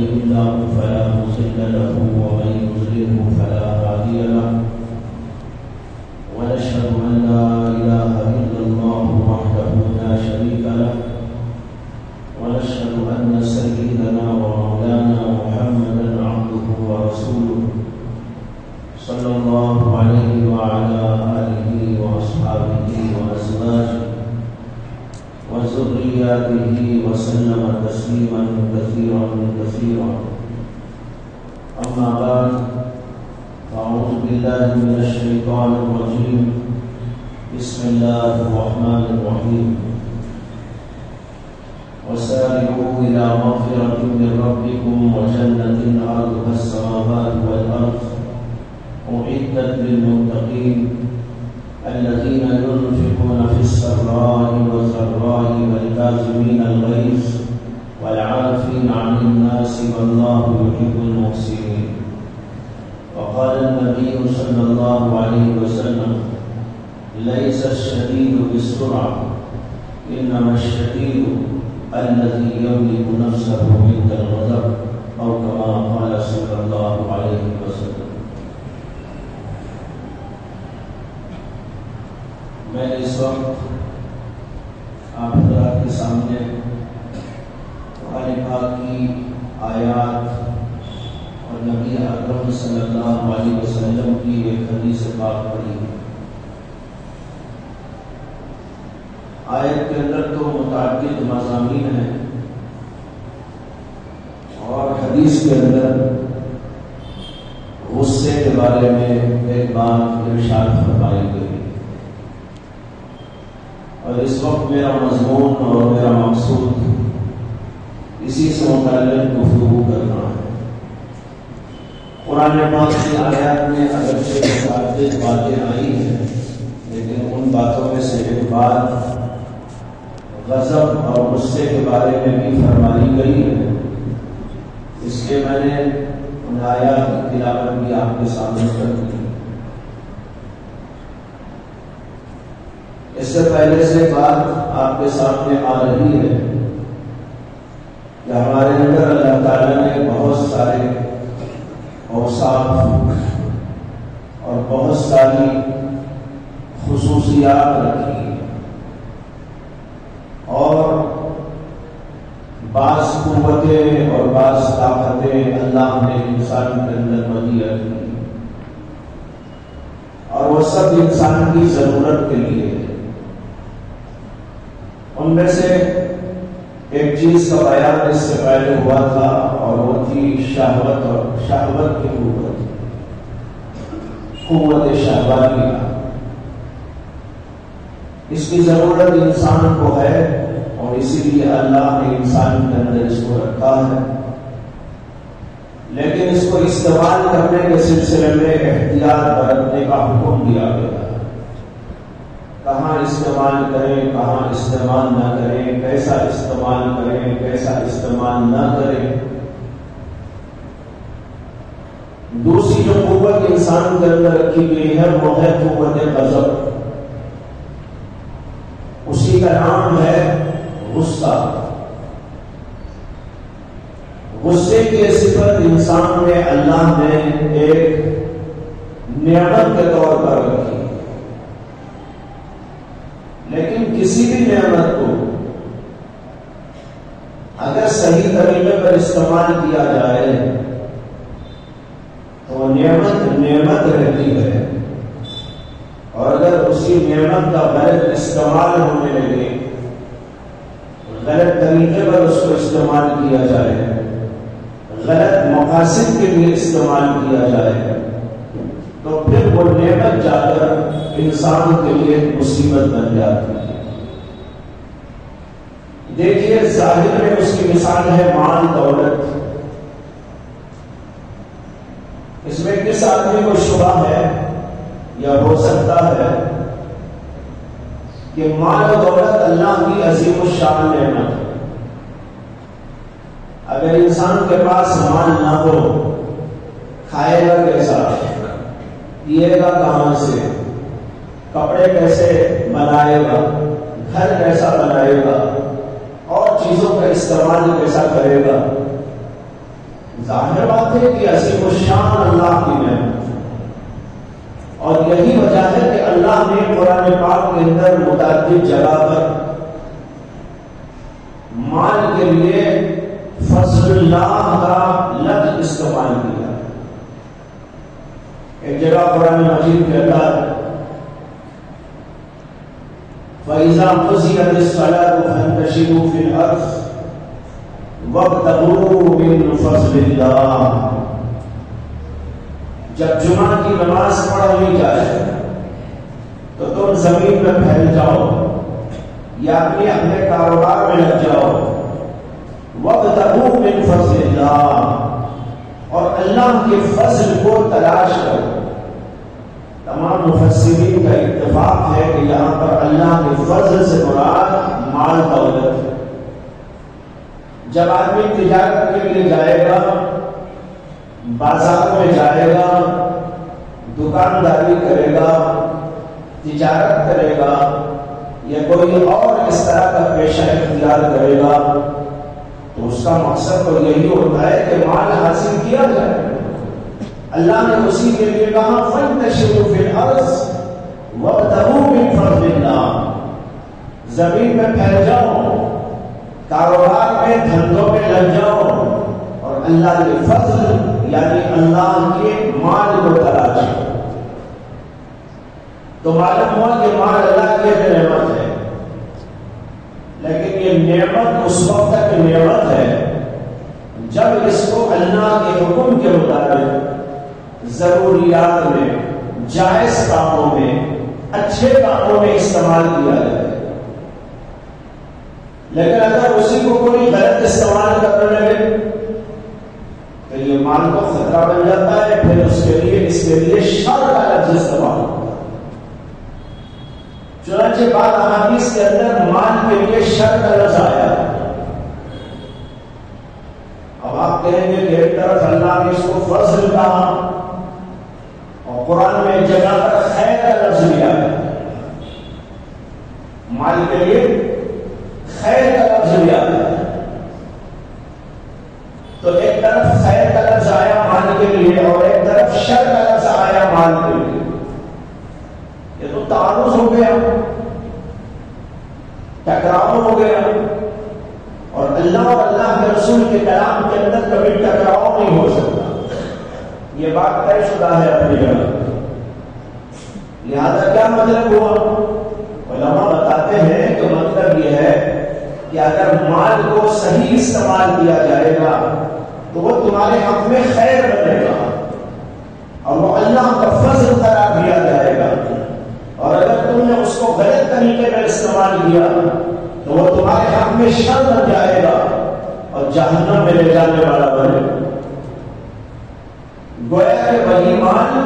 يهده الله فلا مضل له ومن يضلله فلا هادي له ونشهد أن لا إله إلا الله وحده لا شريك له ونشهد أن سيدنا ومولانا محمدا عبده ورسوله صلى الله عليه وعلى آله وأصحابه وأزواجه وذرياته وسلم تسليما كثيرا كثيرا. أما بعد فأعوذ بالله من الشيطان الرجيم. بسم الله الرحمن الرحيم. وسارعوا إلى مغفرة من ربكم وجنة عرضها السماوات والأرض أعدت للمتقين الذين ينفقون في السراء والضراء والكاظمين الغيظ والعافين عن الناس والله يحب المحسنين. وقال النبي صلى الله عليه وسلم ليس الشديد بالسرعة إنما الشديد الذي يملك نفسه عند الغضب أو كما قال صلى الله عليه وسلم. میں اس وقت آپ حضرات کے سامنے قرآن پاک کی آیات اور نبی اکرم صلی اللہ علیہ وسلم کی ایک حدیث پاک پڑھی ہے. آیت کے اندر تو متعدد مضامین ہیں اور حدیث کے اندر غصے کے بارے میں ایک بات ارشاد فرمائی گئی اور اس وقت میرا مضمون اور میرا مقصود اسی سے متعلق گفتگو کرنا ہے. قرآن پاک کی آیات میں اگرچہ متعدد باتیں آئی ہیں لیکن ان باتوں میں سے ایک بات غضب اور غصے کے بارے میں بھی فرمائی گئی ہے. اس لیے میں نے ان آیات کی تلاوت بھی آپ کے سامنے کر دی. اس سے پہلے سے بات آپ کے سامنے آ رہی ہے کہ ہمارے اندر اللہ تعالیٰ نے بہت سارے اوصاف اور بہت ساری خصوصیات رکھی ہیں اور بعض قوتیں اور بعض طاقتیں اللہ نے انسان کے اندر مدیہ کی اور وہ سب انسان کی ضرورت کے لیے ہے. ان میں سے ایک چیز کا بیان اس سے پہلے ہوا تھا اور وہ تھی شہوت اور شہوت کی قوت شہوانی. اس کی ضرورت انسان کو ہے اور اسی لیے اللہ نے انسان کے اندر اس کو رکھا ہے. لیکن اس کو استعمال کرنے کے سلسلے میں احتیاط برتنے کا حکم دیا گیا. کہاں استعمال کریں کہاں استعمال نہ کریں, کیسا استعمال کریں کیسا استعمال نہ کریں. دوسری جو قوت انسان کے اندر رکھی گئی ہے وہ ہے قوت غضب. اسی کا نام ہے غصہ. غصے کی صفت انسان میں اللہ نے ایک نعمت کے طور پر رکھی. لیکن کسی بھی نعمت کو اگر صحیح طریقے پر استعمال کیا جائے تو نعمت رہتی ہے اور اگر اسی نعمت کا غلط استعمال ہونے لگے, غلط طریقے پر اس کو استعمال کیا جائے, غلط مقاصد کے لیے استعمال کیا جائے تو پھر وہ نعمت جا کر انسان کے لیے مصیبت بن جاتی ہے. دیکھیے ظاہر میں اس کی مثال ہے مال دولت. اس میں کس آدمی کو شبہ ہے یا ہو سکتا ہے کہ مال و دولت اللہ کی عظیم الشان نعمت ہے. اگر انسان کے پاس مال نہ ہو کھائے گا کیسا, پیے گا کہاں سے, کپڑے کیسے بنائے گا, گھر کیسا بنائے گا اور چیزوں کا استعمال کیسا کرے گا. ظاہر بات ہے کہ عظیم الشان اللہ کی نعمت، اور یہی وجہ ہے کہ اللہ نے قرآن پاک کے اندر متعدد جگہ پر مال کے لیے فضل اللہ کا لفظ استعمال کیا۔ ایک جگہ قرآن مجید کے اندر فَإِذَا قُضِيَتِ الصَّلَاةُ فَانتَشِرُوا فِي الْأَرْضِ وَابْتَغُوا مِن فَضْلِ اللَّهِ، جب جمعہ کی نماز پڑھ لی جائے تو تم زمین میں پھیل جاؤ یا اپنے کاروبار میں لگ جاؤ، وَابْتَغُوا مِن فَضْلِ اللَّهِ، اور اللہ کے فضل کو تلاش کرو۔ تمام مفسرین کا اتفاق ہے کہ یہاں پر اللہ کے فضل سے مراد مال دولت ہے۔ جب آدمی تجارت کے لیے جائے گا، بازاروں میں جائے گا، دکانداری کرے گا، تجارت کرے گا یا کوئی اور اس طرح کا پیشہ اختیار کرے گا، تو اس کا مقصد تو یہی ہوتا ہے کہ مال حاصل کیا جائے۔ اللہ نے اسی کے لیے کہا فَانتَشِرُوا فِي الْأَرْضِ وَابْتَغُوا مِن فَضْلِ اللَّهِ، زمین میں پھیل جاؤ، کاروبار میں دھندوں میں لگ جاؤ اور اللہ کے فضل یعنی اللہ کے مال کو تلاش کرو۔ تو معلوم ہوا کہ مال اللہ کی نعمت ہے، لیکن یہ نعمت اس وقت تک نعمت ہے جب اس کو اللہ کے حکم کے مطابق ضروریات میں، جائز کاموں میں، اچھے کاموں میں استعمال کیا جائے۔ لیکن اگر اسی کو کوئی غلط استعمال کرنے لگے تو یہ مال کو خطرہ بن جاتا ہے، پھر اس کے لیے شر کا لفظ استعمال ہوتا ہے۔ چنانچہ بعض احادیث کے اندر مال کے لیے شر کا لفظ آیا۔ اب آپ کہیں گے کہ ایک طرف اللہ نے اس کو فضل کہا اور قرآن میں ایک جگہ پر خیر کا لفظ لیا ہے، مال کے لیے خیر کا لفظ لیا ہے، تو ایک طرف خیر کا لفظ آیا مال کے لیے اور ایک طرف شر کا لفظ آیا مال کے لیے، یہ تو تعارض ہو گیا، ٹکراؤ ہو گیا، اور اللہ کے رسول کے کلام کے اندر کبھی ٹکراؤ نہیں ہو سکتا، یہ بات طے شدہ ہے اپنی جگہ۔ لہذا کیا مطلب ہوا؟ علماء بتاتے ہیں کہ مطلب یہ ہے کہ اگر مال کو صحیح استعمال کیا جائے گا تو وہ تمہارے حق میں خیر بنے گا اور وہ اللہ کا فضل قرار دیا جائے گا، اور اگر تم نے اس کو غلط طریقے میں استعمال کیا تو وہ تمہارے حق میں شر بن جائے گا اور جہنم میں لے جانے والا بنے گا۔ گویا کہ وہی مال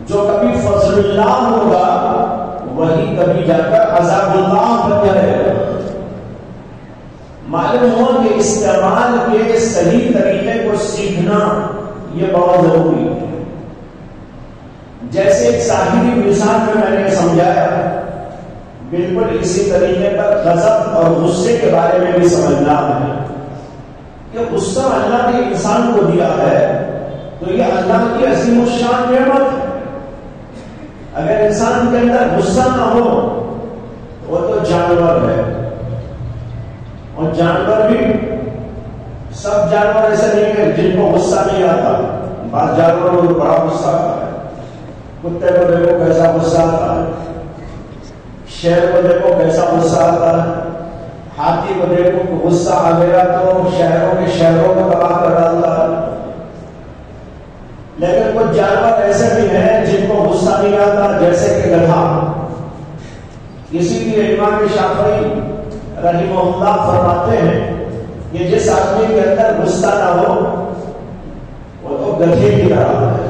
جو کبھی فضل اللہ ہوگا وہی کبھی جا کر عذاب اللہ بن جائے گا۔ معلوم ہو کہ استعمال کے صحیح طریقے کو سیکھنا یہ بہت ضروری ہے۔ جیسے ایک ظاہری مثال میں نے سمجھایا، بالکل اسی طریقے پر غضب اور غصے کے بارے میں بھی سمجھنا ہے کہ غصہ اللہ نے انسان کو دیا ہے تو یہ اللہ کی عظیم الشان نعمت ہے۔ اگر انسان کے اندر غصہ نہ ہو وہ تو جانور ہے، اور جانور بھی سب جانور ایسے نہیں کہ جن کو غصہ نہیں آتا، بعض جانوروں کو بڑا غصہ آتا ہے، کتے کو دیکھو کیسا غصہ آتا ہے، شیر کو دیکھو کیسا غصہ آتا ہے، ہاتھی کو دیکھو غصہ آ گیا تو شہروں کے شہروں کو تباہ کر ڈالتا ہے۔ لیکن کچھ جانور ایسے بھی ہیں جن کو غصہ نہیں آتا، جیسے کہ گدھا۔ اسی لیے امام شافعی رحمہ اللہ فرماتے ہیں کہ جس آدمی کے اندر غصہ نہ ہو وہ تو گدھے کی طرح ہے۔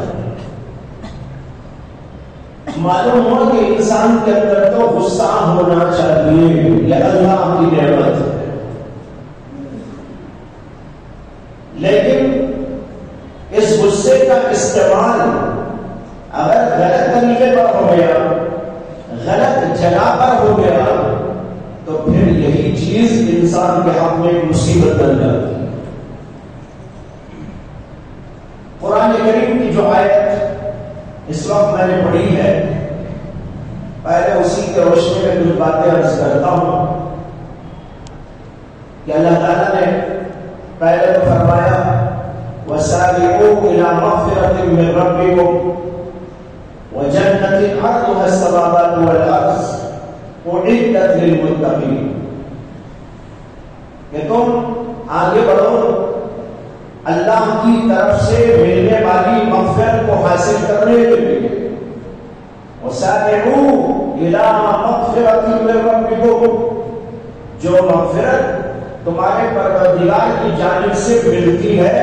معلوم ہو کہ انسان کے اندر تو غصہ ہونا چاہیے، یہ اللہ کی نعمت ہے، لیکن اس غصے کا استعمال اگر غلط طریقے پر ہو گیا، غلط جگہ پر ہو گیا تو پھر یہی چیز انسان کے حق میں مصیبت بن جاتی ہے۔ قرآن کریم کی جو آیت اس وقت میں نے پڑھی ہے، پہلے اسی کے روشنی میں کچھ باتیں عرض کرتا ہوں کہ اللہ تعالیٰ نے پہلے تو فرمایا وَسَارِعُوا إِلَىٰ مَغْفِرَةٍ مِّن رَّبِّكُمْ وَجَنَّةٍ عَرْضُهَا السَّمَاوَاتُ وَالْأَرْضُ أُعِدَّتْ لِلْمُتَّقِينَ، کہ تم آگے بڑھو اللہ کی طرف سے ملنے والی مغفرت کو حاصل کرنے کے لیے، وَسَارِعُوا إِلَىٰ مَغْفِرَةٍ مِّن رَّبِّكُمْ، جو مغفرت تمہارے پروردگار کی جانب سے ملتی ہے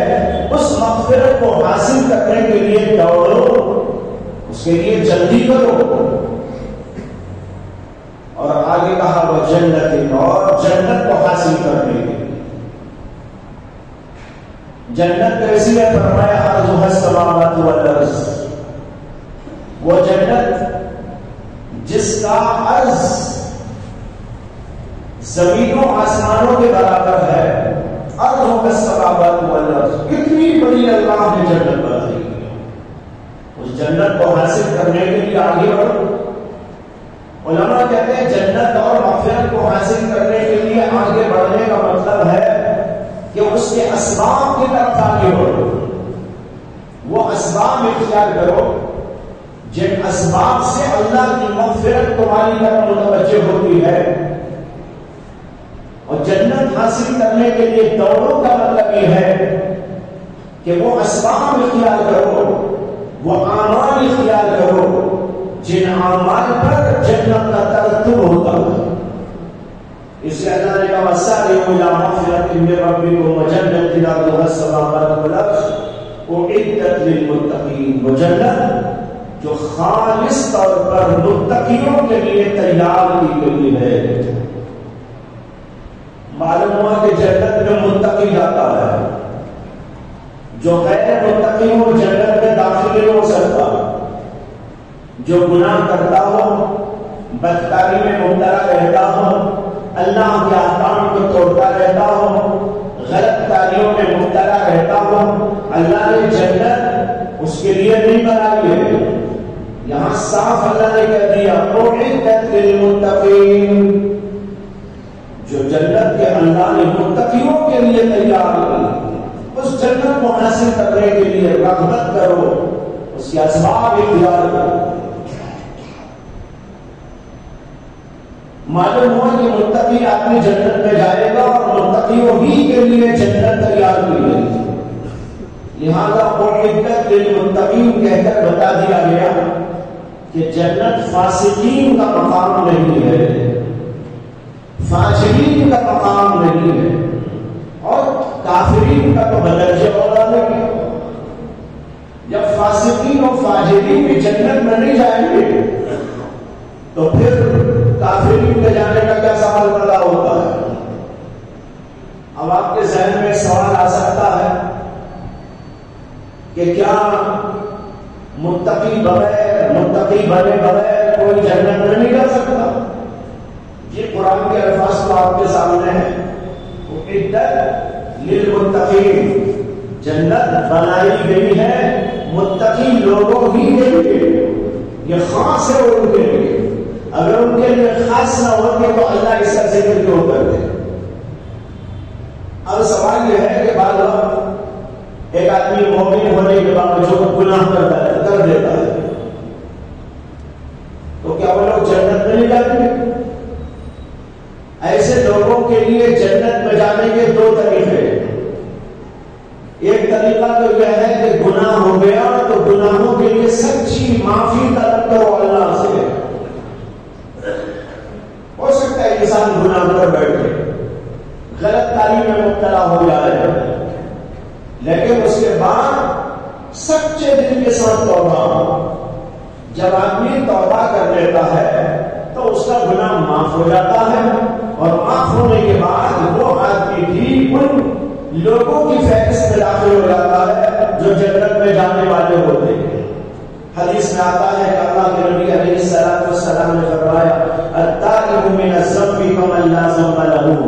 اس مغفرت کو حاصل کرنے کے لیے دوڑو، اس کے لیے جلدی کرو۔ اور آگے کہا وہ جنت، اور جنت کو حاصل کرنے کے لیے جنت کیسی ہے؟ فرمایا عرضها السماوات والارض، وہ جنت جس کا عرض زمین و آسمانوں کے برابر ہے، عرضها السماوات والارض، اتنی بڑی اللہ نے جنت بنائی ہے۔ اس جنت کو حاصل کرنے کے لیے آگے بڑھو۔ علماء کہتے ہیں جنت اور مغفرت کو حاصل کرنے کے لیے آگے بڑھنے کا مطلب ہے کہ اس کے اسباب کی طرف آگے بڑھو، وہ اسباب اختیار کرو جن اسباب سے اللہ کی مغفرت تمہاری طرف متوجہ ہوتی ہے۔ اور جنت حاصل کرنے کے لیے دوڑوں کا مطلب یہ ہے کہ وہ اسباب اختیار کرو، وہ اعمال اختیار کرو جن اعمال پر جنت کا ترتب ہوتا ہے۔ اس لیے اللہ نے کہا وَسَارِعُوا إِلَىٰ مَغْفِرَةٍ مِّن رَّبِّكُمْ وَجَنَّةٍ عَرْضُهَا السَّمَاوَاتُ وَالْأَرْضُ أُعِدَّتْ لِلْمُتَّقِينَ، وہ جنت جو خالص طور پر متقیوں کے لیے تیار کی گئی ہے۔ معلوم ہوا کہ جنت میں متقی جاتا ہے، جو غیر متقی ہو جنت میں داخل نہیں ہو سکتا۔ جو گناہ کرتا ہو، بدکاری میں مبتلا رہتا ہو، اللہ کے احکام کو توڑتا رہتا ہو، غلط کاریوں میں مبتلا رہتا ہو، اللہ نے جنت اس کے لیے نہیں بنائی ہے۔ یہاں صاف اللہ نے کہہ دیا اعدت للمتقین، جو جنت کے اللہ نے متقیوں کے لیے تیار کی، اس جنت کو حاصل کرنے کے لیے رغبت کرو، اس کے اسباب اختیار کرو۔ معلوم ہوا کہ متقی آدمی جنت میں جائے گا اور متقیوں ہی کے لیے جنت تیار کی گئی، لہذا اعدت للمتقین کہہ کر بتا دیا گیا کہ جنت فاسقین کا مقام نہیں ہے، فاجرین کا مقام نہیں ہے، اور کافرین کا تو بدرجہ اولا نہیں۔ جب فاسقین اور فاجرین بھی جنت میں نہیں جائیں گے تو پھر کافرین کے جانے کا کیا سوال پیدا ہوتا ہے؟ اب آپ کے ذہن میں سوال آ سکتا ہے کہ کیا متقی بنے بغیر کوئی جنت میں نہیں جا سکتا؟ یہ قرآن کے الفاظ تو آپ کے سامنے ہیں، اعدت للمتقین، جنت بنائی گئی ہے متقی لوگوں ہی کے لیے، یہ خاص ہے ان کے لیے۔ اگر ان کے لیے خاص نہ ہوتے تو اللہ اس کا ذکر کیوں کرتے؟ اب سوال یہ ہے کہ بعض وقت ایک آدمی مومن ہونے کے باوجود گناہ کرتا ہے، کر دیتا ہے، تو کیا وہ لوگ جنت میں نہیں جاتے؟ ایسے لوگوں کے لیے جنت میں جانے کے دو طریقے۔ ایک طریقہ تو یہ ہے کہ گناہ ہو گیا تو گناہوں کے لیے سچی معافی طلب کرو اللہ سے۔ ہو سکتا ہے انسان گناہ کر بیٹھے، غلط تعلیم میں مبتلا ہو جائے، لیکن اس کے بعد سچے دل کے ساتھ توبہ، جب آدمی توبہ کر لیتا ہے تو اس کا گناہ معاف ہو جاتا ہے، اور معاف ہونے کے بعد وہ آدمی بھی ان لوگوں کی فہرست میں داخل ہو جاتا ہے جو جنت میں جانے والے ہوتے ہیں۔ حدیث میں آتا ہے کہ اللہ کے نبی علیہ السلام نے فرمایا التائب من الذنب کمن لا ذنب له،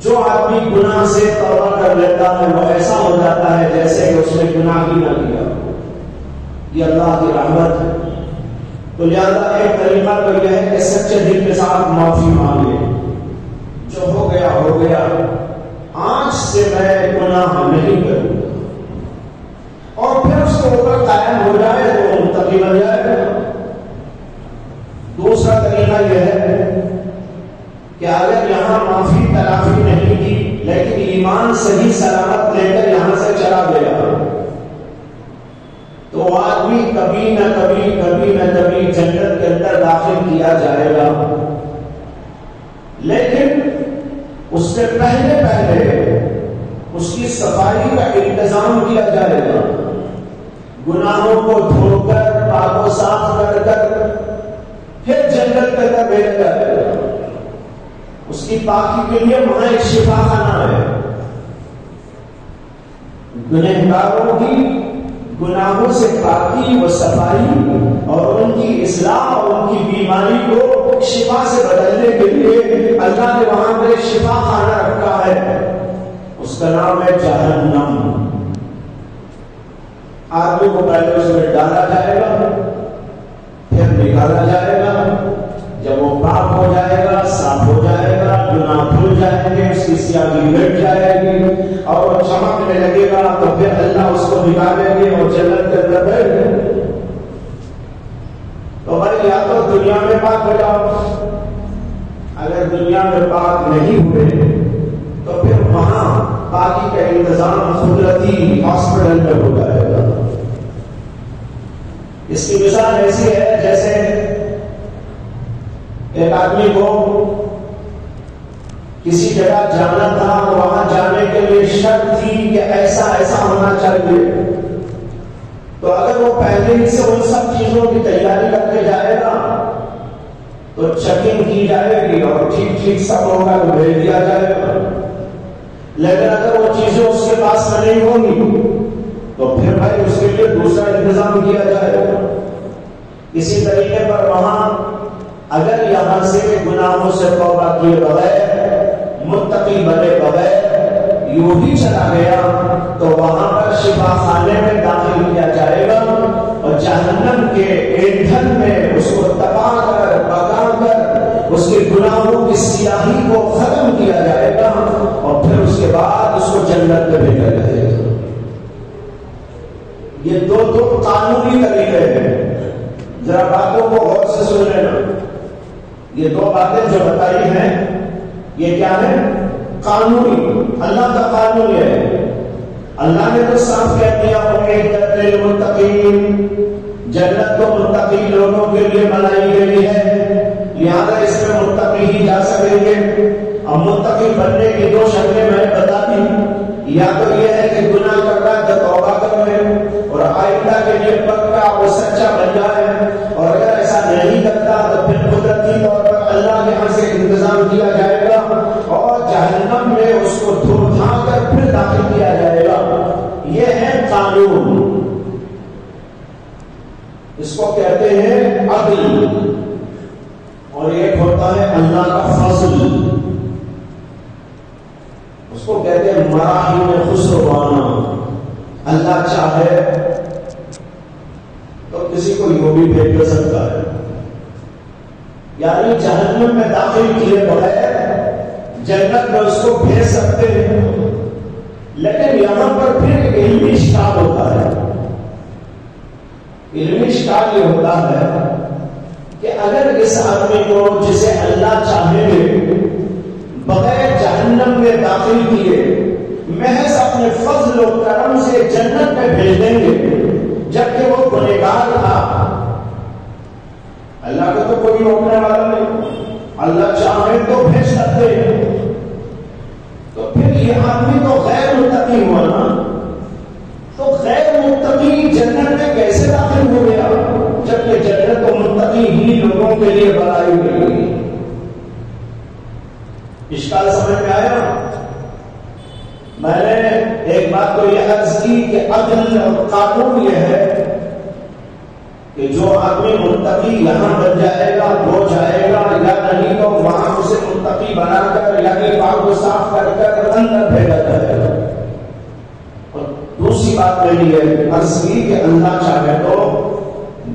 جو آدمی گناہ سے توبہ کر کر لیتا ہے وہ ایسا ہو جاتا ہے جیسے کہ اس نے گناہ ہی نہ کیا. یہ اللہ کی رحمت ہے. تو لہٰذا ایک طریقہ تو یہ ہے کہ سچے دل کے ساتھ معافی مانگے. جو ہو گیا آج سے میں گناہ نہیں کروں گا، اور پھر اس کے اوپر قائم ہو جائے تو متقی بن جائے گا. دوسرا طریقہ یہ ہے کہ اگر یہاں معافی تلافی نہیں کی لیکن ایمان صحیح سلامت لے کر یہاں سے چلا گیا تو آدمی کبھی نہ کبھی جنت کے اندر داخل کیا جائے گا. لیکن اس سے پہلے اس کی صفائی کا انتظام کیا جائے گا. گناہوں کو دھو کر پاک و صاف کر پھر جنت کے اندر بھیجا جائے گا. اس کی پاکی کے لیے وہاں ایک شفا خانہ ہے. گنہگاروں کی گناہوں سے پاکی و صفائی اور ان کی اصلاح اور ان کی بیماری کو شفا سے بدلنے کے لیے اللہ نے وہاں پہ شفا خانہ رکھا ہے. اس کا نام ہے جہنم. آدمی کو پہلے اس میں ڈالا جائے گا پھر نکالا جائے گا. جب وہ پاک ہو جائے گا صاف ہو جائے گا گناہ دھل جائیں گے اس کی سیاہی مٹ جائے گی اور وہ چمکنے لگے گا تو پھر اللہ اس کو نکالیں گے اور جنت کے اندر بیٹھ گئے. تو بھائی یا تو دنیا میں پاک ہو جاؤ. اگر دنیا میں پاک نہیں ہوئے تو پھر وہاں پاکی کا انتظام قدرتی ہاسپٹل میں ہو جائے گا. اس کی مثال ایسی ہے جیسے ایک آدمی کو کسی جگہ جانا تھا وہاں جانے کے لیے شرط تھی کہ ایسا ہونا چاہیے. تو اگر وہ پہلے ہی سے ان سب چیزوں کی تیاری کر کے جائے گا تو چیکنگ کی جائے گی اور ٹھیک سب ہوگا تو بھیج دیا جائے گا. لیکن اگر وہ چیزیں اس کے پاس میں نہیں ہوں گی تو پھر بھائی اس کے لیے دوسرا انتظام کیا جائے گا. اسی طریقے پر وہاں اگر یہاں سے گناہوں سے توبہ کیے بغیر متقی بنے بغیر یوں ہی چلا گیا تو وہاں پر شفا خانے میں داخل کیا جائے گا اور جہنم کے ایندھن میں اس کو تپا کر پکا کر اس کے گناہوں کی سیاہی کو ختم کیا جائے گا اور پھر اس کے بعد اس کو جنت میں بھیجا جائے گا. یہ دو قانونی طریقے ہیں. ذرا باتوں کو غور سے سن لینا. یہ دو باتیں جو بتائی ہیں یہ کیا ہے؟ قانونی. اللہ کا قانون ہے. اللہ نے تو صاف کہہ دیا اعدت للمتقین جنت تو متقی لوگوں کے لیے بنائی گئی ہے لہذا اس میں متقی ہی جا سکیں گے. اب متقی بننے کی دو شکلیں میں نے بتا دی. یا تو یہ ہے کہ گناہ کر رہا ہے تو توبہ کر لے اور آئندہ کے لیے پکا وہ سچا بن جائے. اور اگر ایسا نہیں کرتا تو پھر قدرتی طور پر اللہ کے یہاں سے انتظام کیا جائے گا اور جہنم میں اس کو دھو دھا کر پھر داخل کیا جائے گا. یہ ہے قانون. اس کو کہتے ہیں عدل اور ایک ہوتا ہے اللہ کا فضل. اس کو کہتے ہیں مراحل خسروانہ. اللہ چاہے تو کسی کو یوں بھی بھیج سکتا ہے. یعنی جہنم میں داخل کیے بغیر جنت میں اس کو بھیج سکتے ہیں. لیکن یہاں پر پھر علمی اشکال ہوتا ہے. علمی اشکال یہ ہوتا ہے کہ اگر اس آدمی کو جسے اللہ چاہے بغیر جہنم میں داخل کیے محض اپنے فضل و کرم سے جنت میں بھیج دیں گے جبکہ وہ گنہگار تھا. اللہ کو تو کوئی روکنے والا نہیں. اللہ چاہے تو بھیج سکتے ہیں. تو پھر یہ آدمی تو غیر متقی ہوا نا. تو غیر متقی جنت میں کیسے داخل ہو گیا جبکہ جنت تو متقی ہی لوگوں کے لیے بنائی گئی. اشکال سمجھ میں آیا؟ میں نے ایک بات تو یہ عرض کی کہ عدل اور قانون یہ ہے کہ جو آدمی متقی یہاں بن جائے گا وہ جائے گا یا نہیں تو وہاں اسے متقی بنا کر یعنی پاک کو صاف کر اندر بھیجا جائے گا. سی بات میری ہے، عرض کی کہ اللہ چاہے تو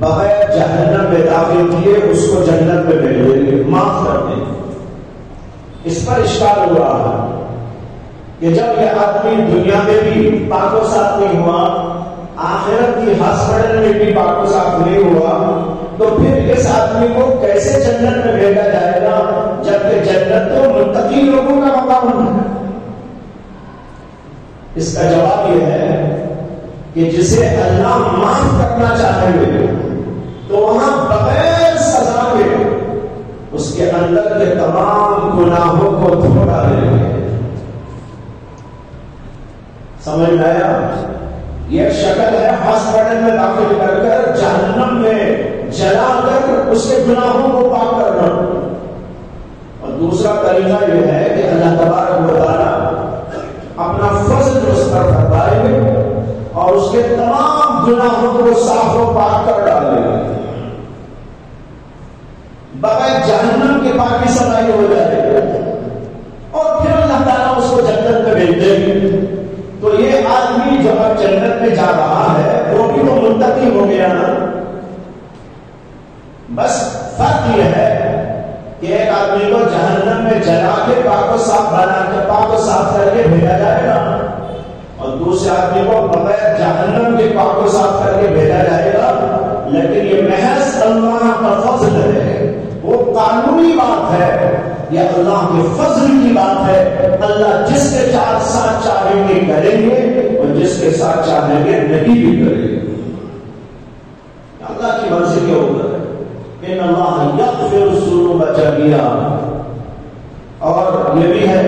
بغیر جہنم میں داخل کیے اس کو جنت میں بھیج دیں گے، معاف کر دیں گے۔ اس پر اشکال ہو رہا ہے کہ جب یہ آدمی دنیا میں بھی پاک و صاف نہیں ہوا، آخرت کی ہاسپٹل میں بھی پاک و صاف نہیں ہوا، تو پھر اس آدمی کو کیسے جنت میں بھیجا جائے گا جبکہ جنت تو متقی لوگوں کا مقام ہے؟ اس کا جواب یہ ہے کہ جسے اللہ معاف کرنا چاہیں گے تو وہاں بغیر سزا کے اس کے اندر کے تمام گناہوں کو دھو ڈالیں گے۔ سمجھ میں آیا؟ یہ شکل ہے ہاسپٹل میں داخل کر جہنم میں جلا کر اس کے گناہوں کو پاک کرنا، اور دوسرا طریقہ یہ ہے کہ اللہ تبارک و تعالی اپنا فضل اس پر فرمائے گے اور اس کے تمام گناہوں کو صاف و پاک کر ڈالے گے، بغیر جہنم کے پاکی صفائی ہو جائے گا، اور پھر اللہ تعالیٰ اس کو جنت میں بھیج دے گی۔ تو یہ آدمی جو اب جنت میں جا رہا ہے وہ بھی تو متقی ہو گیا نا۔ بس فرق یہ ہے کہ ایک آدمی کو جہنم میں جلا کے پاک و صاف بنا کے پاک و صاف کر کے بھیجا جائے گا، اور دوسرے آدمی کو بغیر جہنم کے پاک و صاف کر کے بھیجا جائے گا۔ لیکن یہ محض اللہ کا فضل ہے، وہ قانونی بات ہے، یہ اللہ کے فضل کی بات ہے۔ اللہ جس کے ساتھ چاہیں گے کریں گے، اور جس کے ساتھ چاہیں گے نہیں بھی کریں گے۔ اللہ کی مرضی کے اوپر ہے۔ ان اللہ یغفر الذنوب جميعا، اور یہ بھی ہے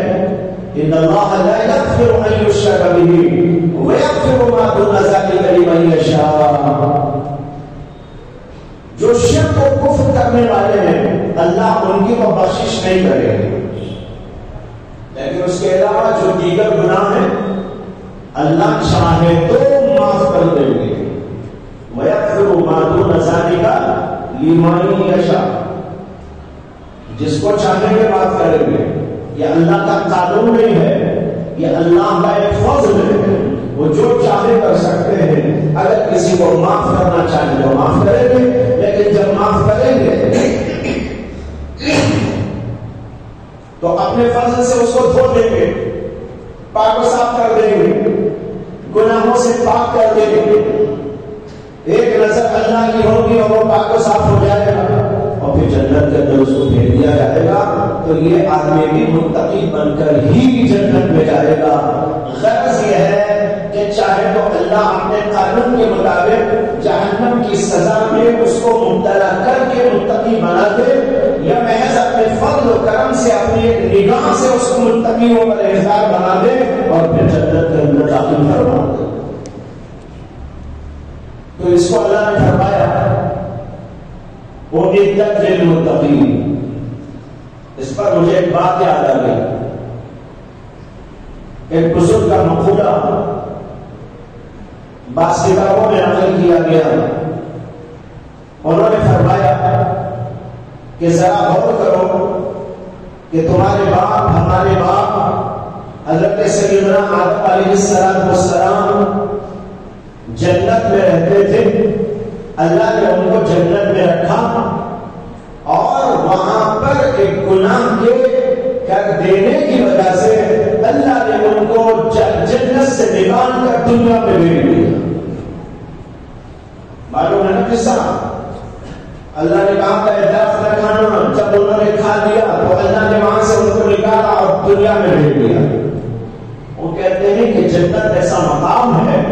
ان اللہ لا یغفر ان یشرک به ویغفر ما دون ذلک لمن یشاء۔ جو شرک و کفر کرنے والے ہیں اللہ ان کی کو بخشش نہیں کرے گا، لیکن اس کے علاوہ جو دیگر گناہ ہیں اللہ چاہے تو معاف کر دیں گے۔ وَيَغْفِرُ مَا دُونَ ذَلِكَ لِمَن يَشَاءُ، جس کو چاہیں گے معاف کریں گے۔ یہ اللہ کا قانون نہیں ہے، یہ اللہ کا ایک فضل ہے، وہ جو چاہے کر سکتے ہیں۔ اگر کسی کو معاف کرنا چاہیں تو معاف کریں گے، لیکن جب معاف کریں گے تو اپنے فضل سے اس کو دھو دیں گے، پاک و صاف کر دیں گے، گناہوں سے پاک کر دیں گے۔ ایک نظر اللہ کی ہوگی اور وہ پاک و صاف ہو جائے گا، اور پھر جنت کے اندر اس کو بھیج دیا جائے گا۔ تو یہ آدمی بھی متقی بن کر ہی جنت میں جائے گا۔ غرض یہ ہے کہ چاہے تو اللہ اپنے قانون کے مطابق جہنم کی سزا میں اس کو مبتلا کر کے متقی بنا دے، یا محض اپنے فضل و کرم سے اپنی ایک نگاہ سے اس کو متقی و پرہیزگار بنا دے اور پھر جنت کے اندر داخل کروا دے۔ تو اس کو اللہ نے فرمایا اعدت للمتقین۔ اس پر مجھے ایک بات یاد آ گئی، ایک بزرگ کا مقولہ بعض کتابوں میں نقل کیا گیا۔ انہوں نے فرمایا کہ ذرا غور کرو کہ تمہارے باپ ہمارے باپ حضرت سیدنا آدم علیہ السلام جنت میں رہتے تھے، اللہ نے ان کو جنت میں رکھا، اور وہاں پر ایک گناہ کے کر دینے کی وجہ سے اللہ نے ان کو جنت سے نکال کر دنیا میں بھیج دیا۔ معلوم ہے نا قصہ؟ اللہ نے کہا کہ درخت نہ کھانا، جب انہوں نے کھا لیا تو اللہ نے وہاں سے ان کو نکالا اور دنیا میں بھیج دیا۔ وہ کہتے ہیں کہ جنت ایسا مقام ہے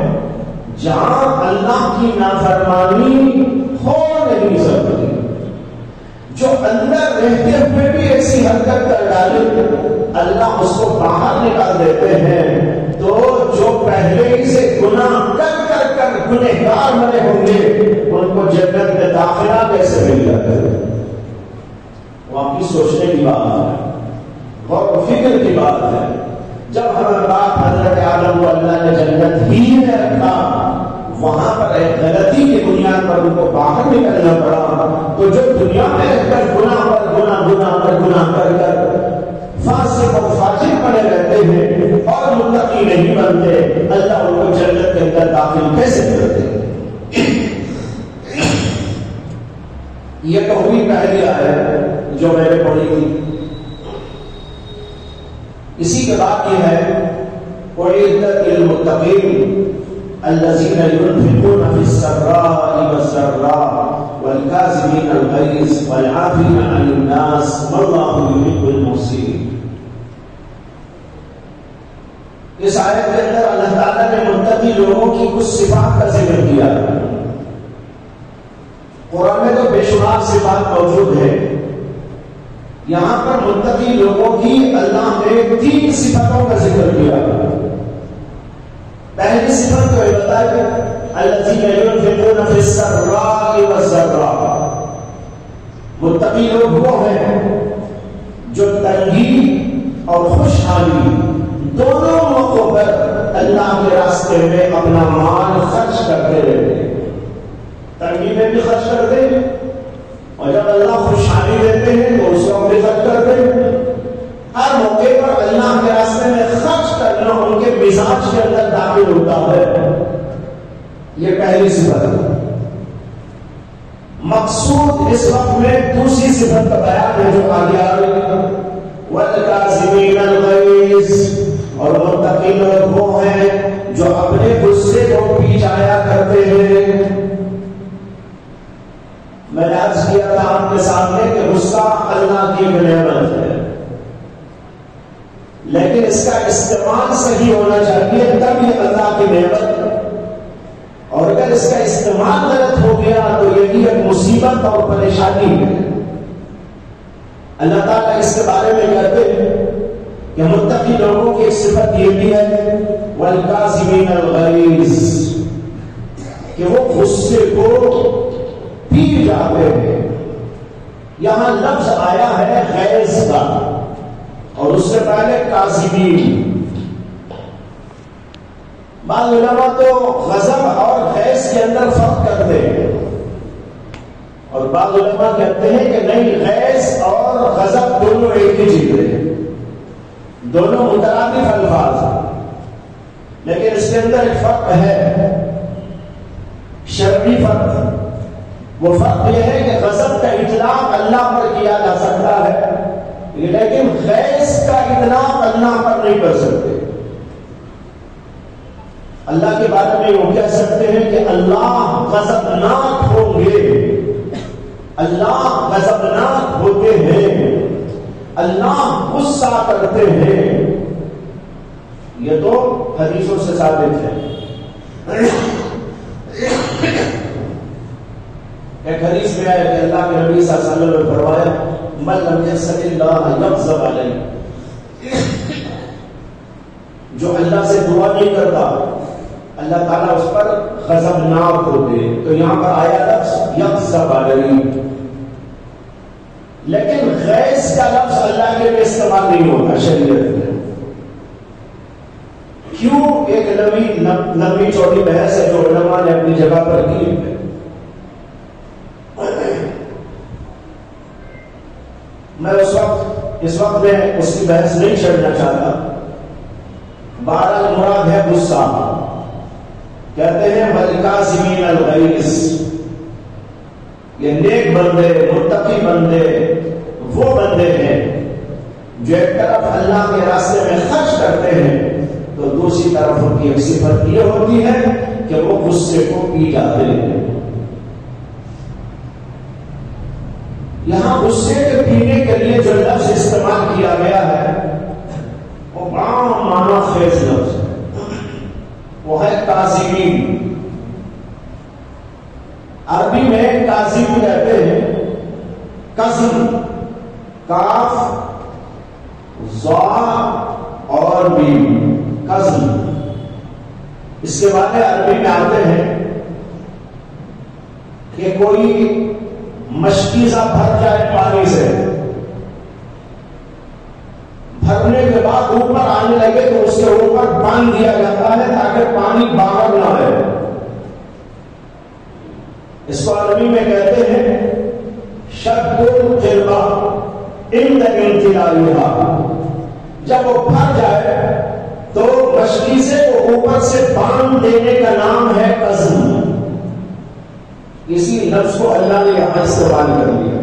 جہاں اللہ کی نافرمانی ہو نہیں سکتی۔ جو اندر رہتے ہوئے بھی ایسی حرکت کر ڈالے اللہ اس کو باہر نکال دیتے ہیں۔ تو جو پہلے ہی سے گناہ کر گنہگار بنے ہوں گے ان کو جنت میں داخلہ کیسے مل جاتا ہے؟ واقعی سوچنے کی بات ہے، غور و فکر کی بات ہے۔ جب ہمارے باپ حضرت آدم کو اللہ نے جنت ہی میں رکھا، وہاں پر ایک غلطی کی بنیاد پر ان کو باہر نکلنا پڑا، تو جو دنیا میں رہ کر گناہ پر گناہ کر کر فاسق اور فاجر بنے رہتے ہیں اور متقی نہیں بنتے اللہ ان کو جنت کے اندر داخل کیسے کرتے؟ یہ تو ہوئی پہلی آیت جو میں نے پڑھی تھی. اسی کے بعد یہ ہے اعدت للمتقین الذين ينفقون في السراء والضراء والكاظمين الغيظ والعافين عن الناس والله يحب المحسنين. اس آیت کے اندر اللہ تعالیٰ نے متقی لوگوں کی کچھ صفات کا ذکر کیا. قرآن میں تو بے شمار صفات موجود ہے. یہاں پر متقی لوگوں کی اللہ نے 3 صفتوں کا ذکر کیا. پہلی صفت تو یہ بتایا الذین ينفقون فی السراء والضراء. متقی لوگ وہ ہیں جو تنگی اور خوشحالی دونوں موقعوں پر اللہ کے راستے میں اپنا مال خرچ کرتے رہتے ہیں. تنگی میں بھی خرچ کرتے ہیں اور جب اللہ خوشحالی دیتے ہیں تو اس وقت بھی خرچ کرتے ہیں. ہر موقع پر اللہ کے راستے میں خرچ کرنا ان کے مزاج کے اندر داخل ہوتا ہے. یہ پہلی صفت ہے. مقصود اس وقت میں دوسری صفت کا بیان ہے جو آگے آ رہی ہے والکاظمین الغیظ. اور متقی لوگ وہ ہیں جو اپنے غصے کو پی جایا کرتے ہیں. میں نے عرض کیا تھا آپ کے سامنے کہ غصہ اللہ کی نعمت ہے لیکن اس کا استعمال صحیح ہونا چاہیے تب یہ اللہ کی نعمت ہے. اور اگر اس کا استعمال غلط ہو گیا تو یہی ایک مصیبت اور پریشانی ہے. اللہ تعالیٰ اس کے بارے میں کہتے ہیں کہ متقی لوگوں کی ایک صفت یہ بھی ہے والکاظمین الغیظ کہ وہ غصے کو پی جاتے ہیں. یہاں لفظ آیا ہے غیظ کا اور اس سے پہلے کاظمین. بعض علماء تو غضب اور غیظ کے اندر فرق کرتے ہیں اور بعض علماء کہتے ہیں کہ نہیں غیظ اور غضب دونوں ایک ہی چیز ہے. دونوں مترادف الفاظ ہیں لیکن اس کے اندر ایک فرق ہے شرعی فرق. وہ فرق یہ ہے کہ غضب کا اطلاق اللہ پر کیا جا سکتا ہے لیکن غیظ کا اطلاق اللہ پر نہیں کر سکتے. اللہ کے بارے میں وہ کہہ سکتے ہیں کہ اللہ غضبناک ہوں گے, اللہ غضبناک ہوتے ہیں, اللہ غصہ کرتے ہیں. یہ تو حدیثوں سے ثابت ہے. ایک حدیث میں آیا کہ اللہ کے نبی صلی اللہ علیہ وسلم نے فرمایا من لم یسأل اللہ یغضب علیہ, جو اللہ سے دعا نہیں کرتا اللہ تعالیٰ اس پر غضبناک ہوتے. تو یہاں پر آیا لفظ یغضب علیہ لیکن غیظ کا لفظ اللہ کے لیے استعمال نہیں ہوتا شریعت میں. کیوں؟ ایک لمبی چوڑی بحث ہے جو علماء نے اپنی جگہ پر کی ہے. میں اس وقت میں اس کی بحث نہیں چھڑنا چاہتا. بہرحال مراد ہے غصہ. کہتے ہیں والکاظمین الغیظ, یہ نیک بندے متقی بندے وہ بندے ہیں جو ایک طرف اللہ کے راستے میں خرچ کرتے ہیں تو دوسری طرف ان کی ایک صفت یہ ہوتی ہے کہ وہ غصے کو پی جاتے ہیں. یہاں غصے کے پینے کے لیے جو لفظ استعمال کیا گیا ہے وہ بڑا معنی خیز لفظ ہے. وہ ہے کاظمین. عربی میں کاظم کہتے ہیں قزم, کاف ضا اور میم, قزم. اس کے بعد عربی میں آتے ہیں کہ کوئی مشکیزہ بھر جائے پانی سے, بھرنے کے بعد اوپر آنے لگے تو اس کے اوپر باندھ دیا جاتا ہے تاکہ پانی باہر نہ آئے. اس کو عربی میں کہتے ہیں شد القربہ عند امتلائها. جب وہ بھر جائے تو مشکیزے کو اوپر سے باندھ دینے کا نام ہے قزم. اسی لفظ کو اللہ نے یہاں استعمال کر لیا.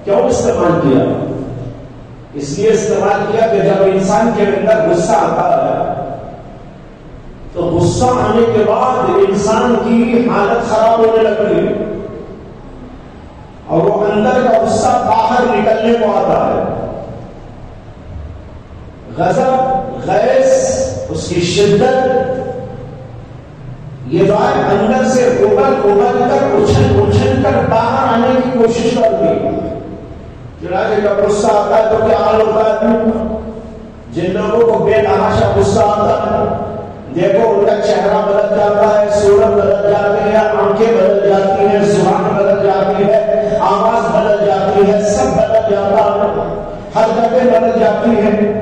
کیوں استعمال کیا؟ اس لیے استعمال کیا کہ جب انسان کے اندر غصہ آتا ہے تو غصہ آنے کے بعد انسان کی حالت خراب ہونے لگتی ہے اور وہ اندر کا غصہ باہر نکلنے کو آتا ہے. غضب، غیظ، اس کی شدت، یہ جو ہے اندر سے ابل کر اچھل کر باہر آنے کی کوشش کرتی ہے. چنانچہ جب غصہ آتا ہے تو کیا حال ہوتا ہے؟ جن لوگوں کو بے تحاشا غصہ آتا ہے دیکھو ان کا چہرہ بدل جاتا ہے، صورت بدل جاتی ہے، آنکھیں بدل جاتی ہیں، زبان بدل جاتی ہے، آواز بدل جاتی ہے، سب بدل جاتا ہے، حرکتیں بدل جاتی ہیں.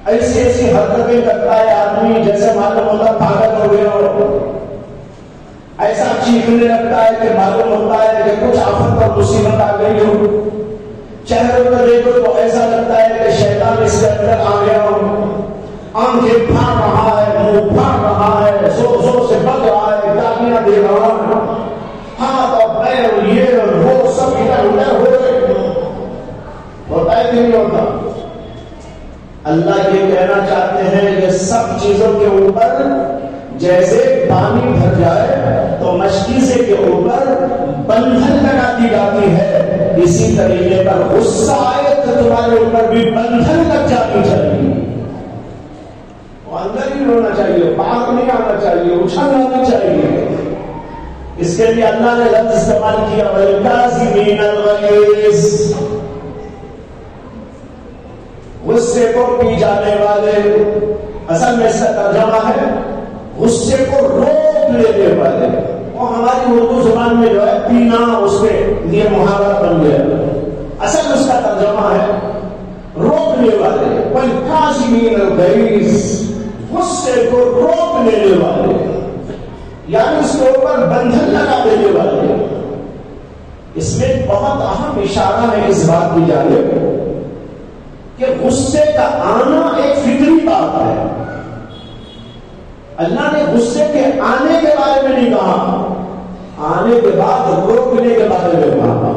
ایسی ایسی حرکتیں کرتا ہے آدمی جیسے معلوم ہوتا پاگل ہو گیا ہو. ایسا چیخنے لگتا ہے کہ معلوم ہوتا ہے کہ کچھ آفت اور مصیبت آ گئی ہو. چہروں کو دیکھو تو ایسا لگتا ہے کہ شیطان اس کے اندر آ گیا ہو. آنکھیں پھاڑ رہا ہے، منہ پھاڑ رہا ہے، زور زور سے بک رہا ہے، گالیاں دے رہا ہے، ہاتھ اور پیر اور یہ اور وہ سب ادھر ادھر ہو رہے. ہوتا ہے کہ نہیں ہوتا؟ اللہ یہ کہنا چاہتے ہیں کہ سب چیزوں کے اوپر جیسے پانی بھر جائے تو مشکیزے کے اوپر بندھن لگا دی جاتی ہے، اسی طریقے پر غصہ آئے تو تمہارے اوپر بھی بندھن لگ جانی چاہیے. اندر ہی ہونا چاہیے، باہر نہیں آنا چاہیے، اچھل آنا چاہیے. اس کے لیے اللہ نے لفظ استعمال کیا وَالْكَاظِمِينَ الْغَيْظَ، غصے کو پی جانے والے. اصل میں اس کا ترجمہ ہے غصے کو روک لینے والے. اور ہماری اردو زبان میں جو ہے پینا اس کے لیے محاورہ بن گیا. اصل اس کا ترجمہ ہے روکنے والے. وَالْكَاظِمِينَ الْغَيْظَ، غصے کو روک لینے والے، یعنی اس کے اوپر بندھن لگا دینے والے. اس میں بہت اہم اشارہ ہے اس بات کی جانب کہ غصے کا آنا ایک فطری بات ہے. اللہ نے غصے کے آنے کے بارے میں نہیں کہا، آنے کے بعد روکنے کے بارے میں کہا.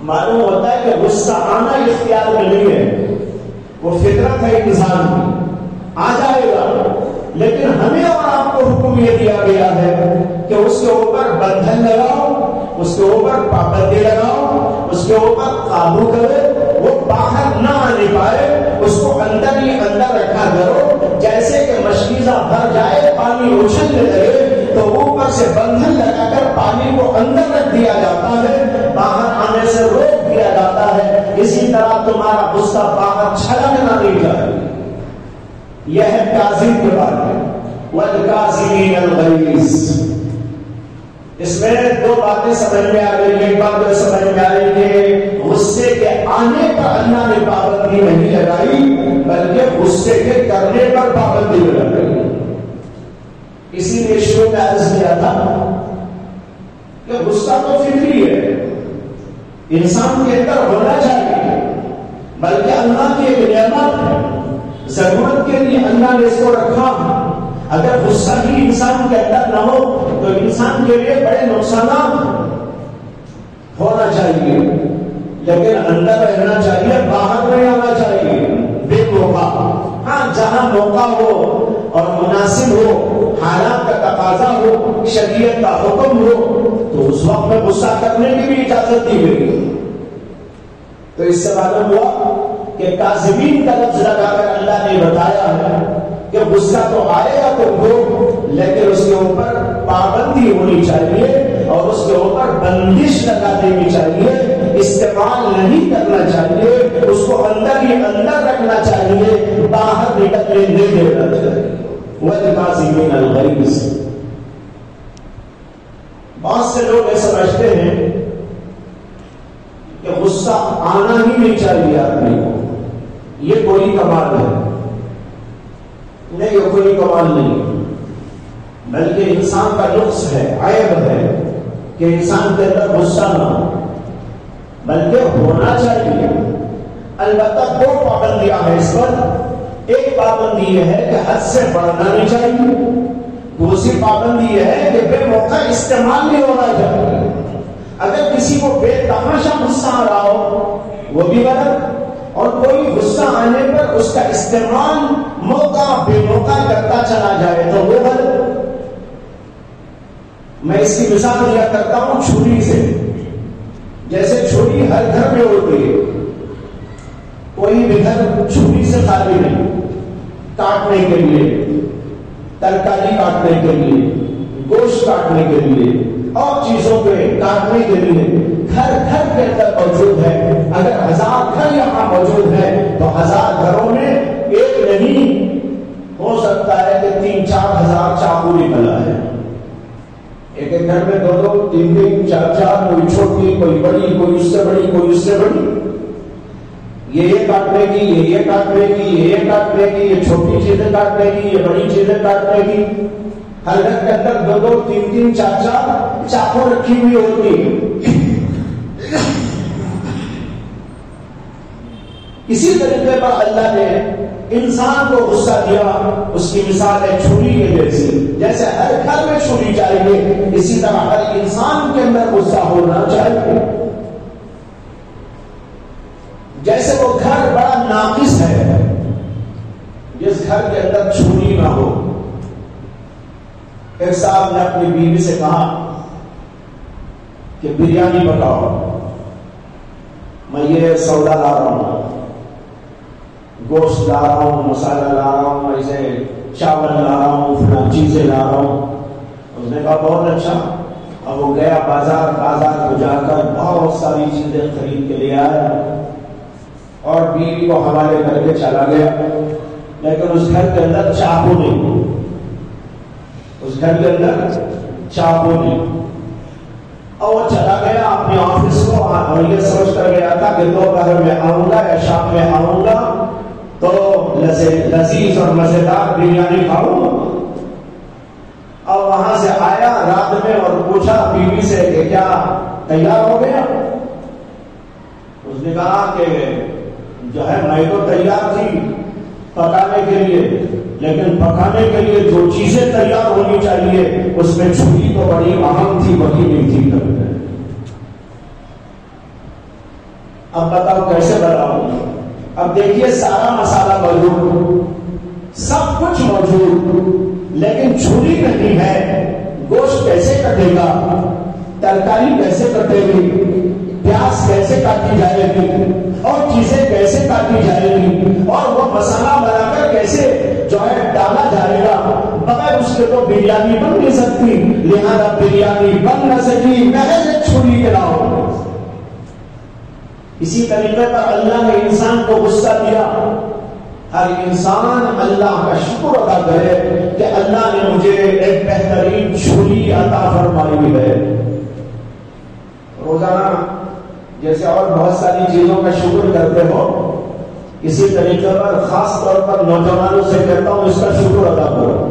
معلوم ہوتا ہے کہ غصہ آنا اختیار میں نہیں ہے، وہ فطرت ہے انسان کی، آ جائے گا. لیکن ہمیں اور آپ کو حکم یہ دیا گیا ہے کہ اس کے اوپر بندھن لگاؤ، اس کے اوپر پابندی لگاؤ، اس کے اوپر قابو کرے، وہ باہر نہ آنے پائے، اس کو اندر ہی اندر رکھا کرو. جیسے کہ مشکیزہ بھر جائے، پانی اچھلنے لگے تو اوپر سے بندھن لگا کر پانی کو اندر رکھ دیا جاتا ہے، باہر آنے سے روک دیا جاتا ہے. اسی طرح تمہارا غصہ باہر چھلکنا نہیں چاہیے. یہ ہے کاظم کے بارے میں. وَالْكَاظِمِينَ الْغَيْظَ، اس میں دو باتیں سمجھ میں آ گئی. ایک بات تو سمجھ میں آئی کہ غصے کے آنے پر اللہ نے پابندی نہیں لگائی بلکہ غصے کے کرنے پر پابندی لگائی. اسی لیے شروع میں عرض کیا تھا کہ غصہ تو فطری ہے، انسان کے اندر ہونا چاہیے، بلکہ اللہ کی ایک نعمت ہے، ضرورت کے لیے اللہ نے اس کو رکھا. اگر غصہ ہی انسان کے اندر نہ ہو تو انسان کے لیے بڑے نقصانات ہونا چاہیے. لیکن اندر رہنا چاہیے، باہر نہیں آنا چاہیے بے موقع. ہاں جہاں موقع ہو اور مناسب ہو، حالات کا تقاضا ہو، شریعت کا حکم ہو تو اس وقت میں غصہ کرنے کی بھی اجازت دی گئی. تو اس سے معلوم ہوا کہ کاظمین کا لفظ لگا کر اللہ نے بتایا ہے کہ غصہ تو آئے گا تو ہو، لیکن اس کے اوپر پابندی ہونی چاہیے اور اس کے اوپر بندش لگا دینی چاہیے. استعمال نہیں کرنا چاہیے، اس کو اندر ہی اندر رکھنا چاہیے، باہر نکلنے نہیں دینا چاہیے. وَالْكَاظِمِينَ الْغَيْظَ، بہت سے لوگ یہ سمجھتے ہیں کہ غصہ آنا ہی نہیں چاہیے آدمی کو، یہ کوئی کمال ہے. نہیں، یہ کوئی کمال نہیں، بلکہ انسان کا نقص ہے، عیب ہے کہ انسان کے اندر غصہ نہ ہو، بلکہ ہونا چاہیے. البتہ دو پابندیاں ہیں اس پر ایک پابندی یہ ہے کہ حد سے بڑھنا نہیں چاہیے، دوسری پابندی یہ ہے کہ بے موقع استعمال نہیں ہونا چاہیے۔ اگر کسی کو بے تحاشا غصہ آ رہا ہو وہ بھی غلط، اور کوئی غصہ آنے پر اس کا استعمال موقع بے موقع کرتا چلا جائے تو وہ غلط۔ میں اس کی مثال دیا کرتا ہوں چھری سے۔ جیسے چھری ہر گھر میں ہوتی ہے، کوئی بھی گھر چھری سے خالی نہیں، کاٹنے کے لیے، ترکاری کاٹنے کے لیے، گوشت کاٹنے کے لیے اور چیزوں پہ کاٹنے کے لیے گھر گھر کے اندر موجود ہے۔ اگر 1000 گھر یہاں موجود ہے تو 1000 گھروں میں ایک نہیں ہو سکتا ہے کہ 3-4 ہزار چاقو نکلا ہے۔ ایک ایک گھر میں 2-2 3-3 4-4، کوئی چھوٹی کوئی بڑی، کوئی اس سے بڑی کوئی اس سے بڑی، یہ کاٹنے کی، یہ کاٹنے کی، یہ کاٹنے کی، یہ چھوٹی چیزیں کاٹنے کی، یہ بڑی چیزیں کاٹنے کی۔ ہر گھر کے اندر 2-2 3-3 4-4 چاقو رکھی ہوئی ہوتی۔ اسی طریقے پر اللہ نے انسان کو غصہ دیا، اس کی مثال ہے چھری کے جیسی۔ جیسے ہر گھر میں چھری چاہیے، اسی طرح ہر انسان کے اندر غصہ ہونا چاہیے۔ جیسے وہ گھر بڑا ناقص ہے جس گھر کے اندر چھری نہ ہو۔ ایک صاحب نے اپنی بیوی سے کہا کہ بریانی پکاؤ، میں یہ سودا لا رہا ہوں، گوشت لا رہا ہوں، مسالہ لا رہا ہوں، ایسے چاول لا رہا ہوں، فلاں چیزیں لا رہا ہوں۔ اس نے کہا بہت اچھا۔ اب وہ گیا بازار کو جا کر بہت ساری چیزیں خرید کے لے آیا اور بیوی کو حوالے کر کے چلا گیا، لیکن اس گھر کے اندر چاقو نہیں، اس گھر کے اندر چاقو نہیں۔ اور وہ چلا گیا اپنے آفس کو اور یہ سوچ کر گیا تھا کہ دوپہر میں آؤں گا یا شام میں آؤں گا تو لذیذ اور مزیدار بریانی کھاؤں۔ اور وہاں سے آیا رات میں اور پوچھا بیوی سے کہ کیا تیار ہو گیا؟ اس نے کہا کہ جو ہے میں تو تیار تھی پکانے کے لیے، لیکن پکانے کے لیے جو چیزیں تیار ہونی چاہیے اس میں چھری تو بڑی اہم تھی، وہی نہیں تھی۔ اب بتاؤ کیسے بناؤں؟ اب دیکھیے سارا مسالہ موجود، سب کچھ موجود، لیکن چھری نہیں ہے۔ گوشت کیسے کٹے گا؟ ترکاری کیسے کٹے گی؟ پیاز کیسے کاٹی جائے گی؟ اور چیزیں کیسے کاٹی جائے گی؟ اور وہ مسالہ بنا کر کیسے جو ہے ڈالا جائے گا؟ بغیر اس کے تو بریانی بن نہیں سکتی، لہذا بریانی بن نہ سکی محض ایک چھری کے علاوہ۔ اسی طریقے پر اللہ نے انسان کو غصہ دیا۔ ہر انسان اللہ کا شکر ادا کرے کہ اللہ نے مجھے ایک بہترین چھری عطا فرمائی ہے۔ روزانہ جیسے اور بہت ساری چیزوں کا شکر کرتے ہو، اسی طریقے پر خاص طور پر نوجوانوں سے کہتا ہوں اس کا شکر ادا کرو۔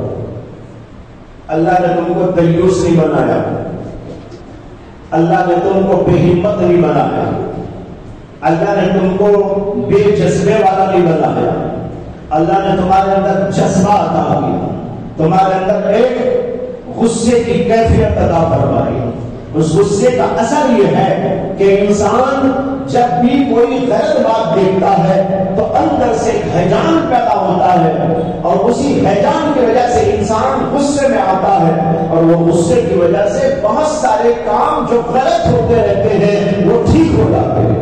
اللہ نے تم کو دیوس نہیں بنایا، اللہ نے تم کو بے ہمت نہیں بنایا، اللہ نے تم کو بے جذبے والا نہیں بنایا، اللہ نے تمہارے اندر جذبہ عطا کیا، تمہارے اندر ایک غصے کی کیفیت عطا فرمائی۔ اس غصے کا اثر یہ ہے کہ انسان جب بھی کوئی غلط بات دیکھتا ہے تو اندر سے ہیجان پیدا ہوتا ہے، اور اسی ہیجان کی وجہ سے انسان غصے میں آتا ہے، اور وہ غصے کی وجہ سے بہت سارے کام جو غلط ہوتے رہتے ہیں وہ ٹھیک ہو جاتے ہیں۔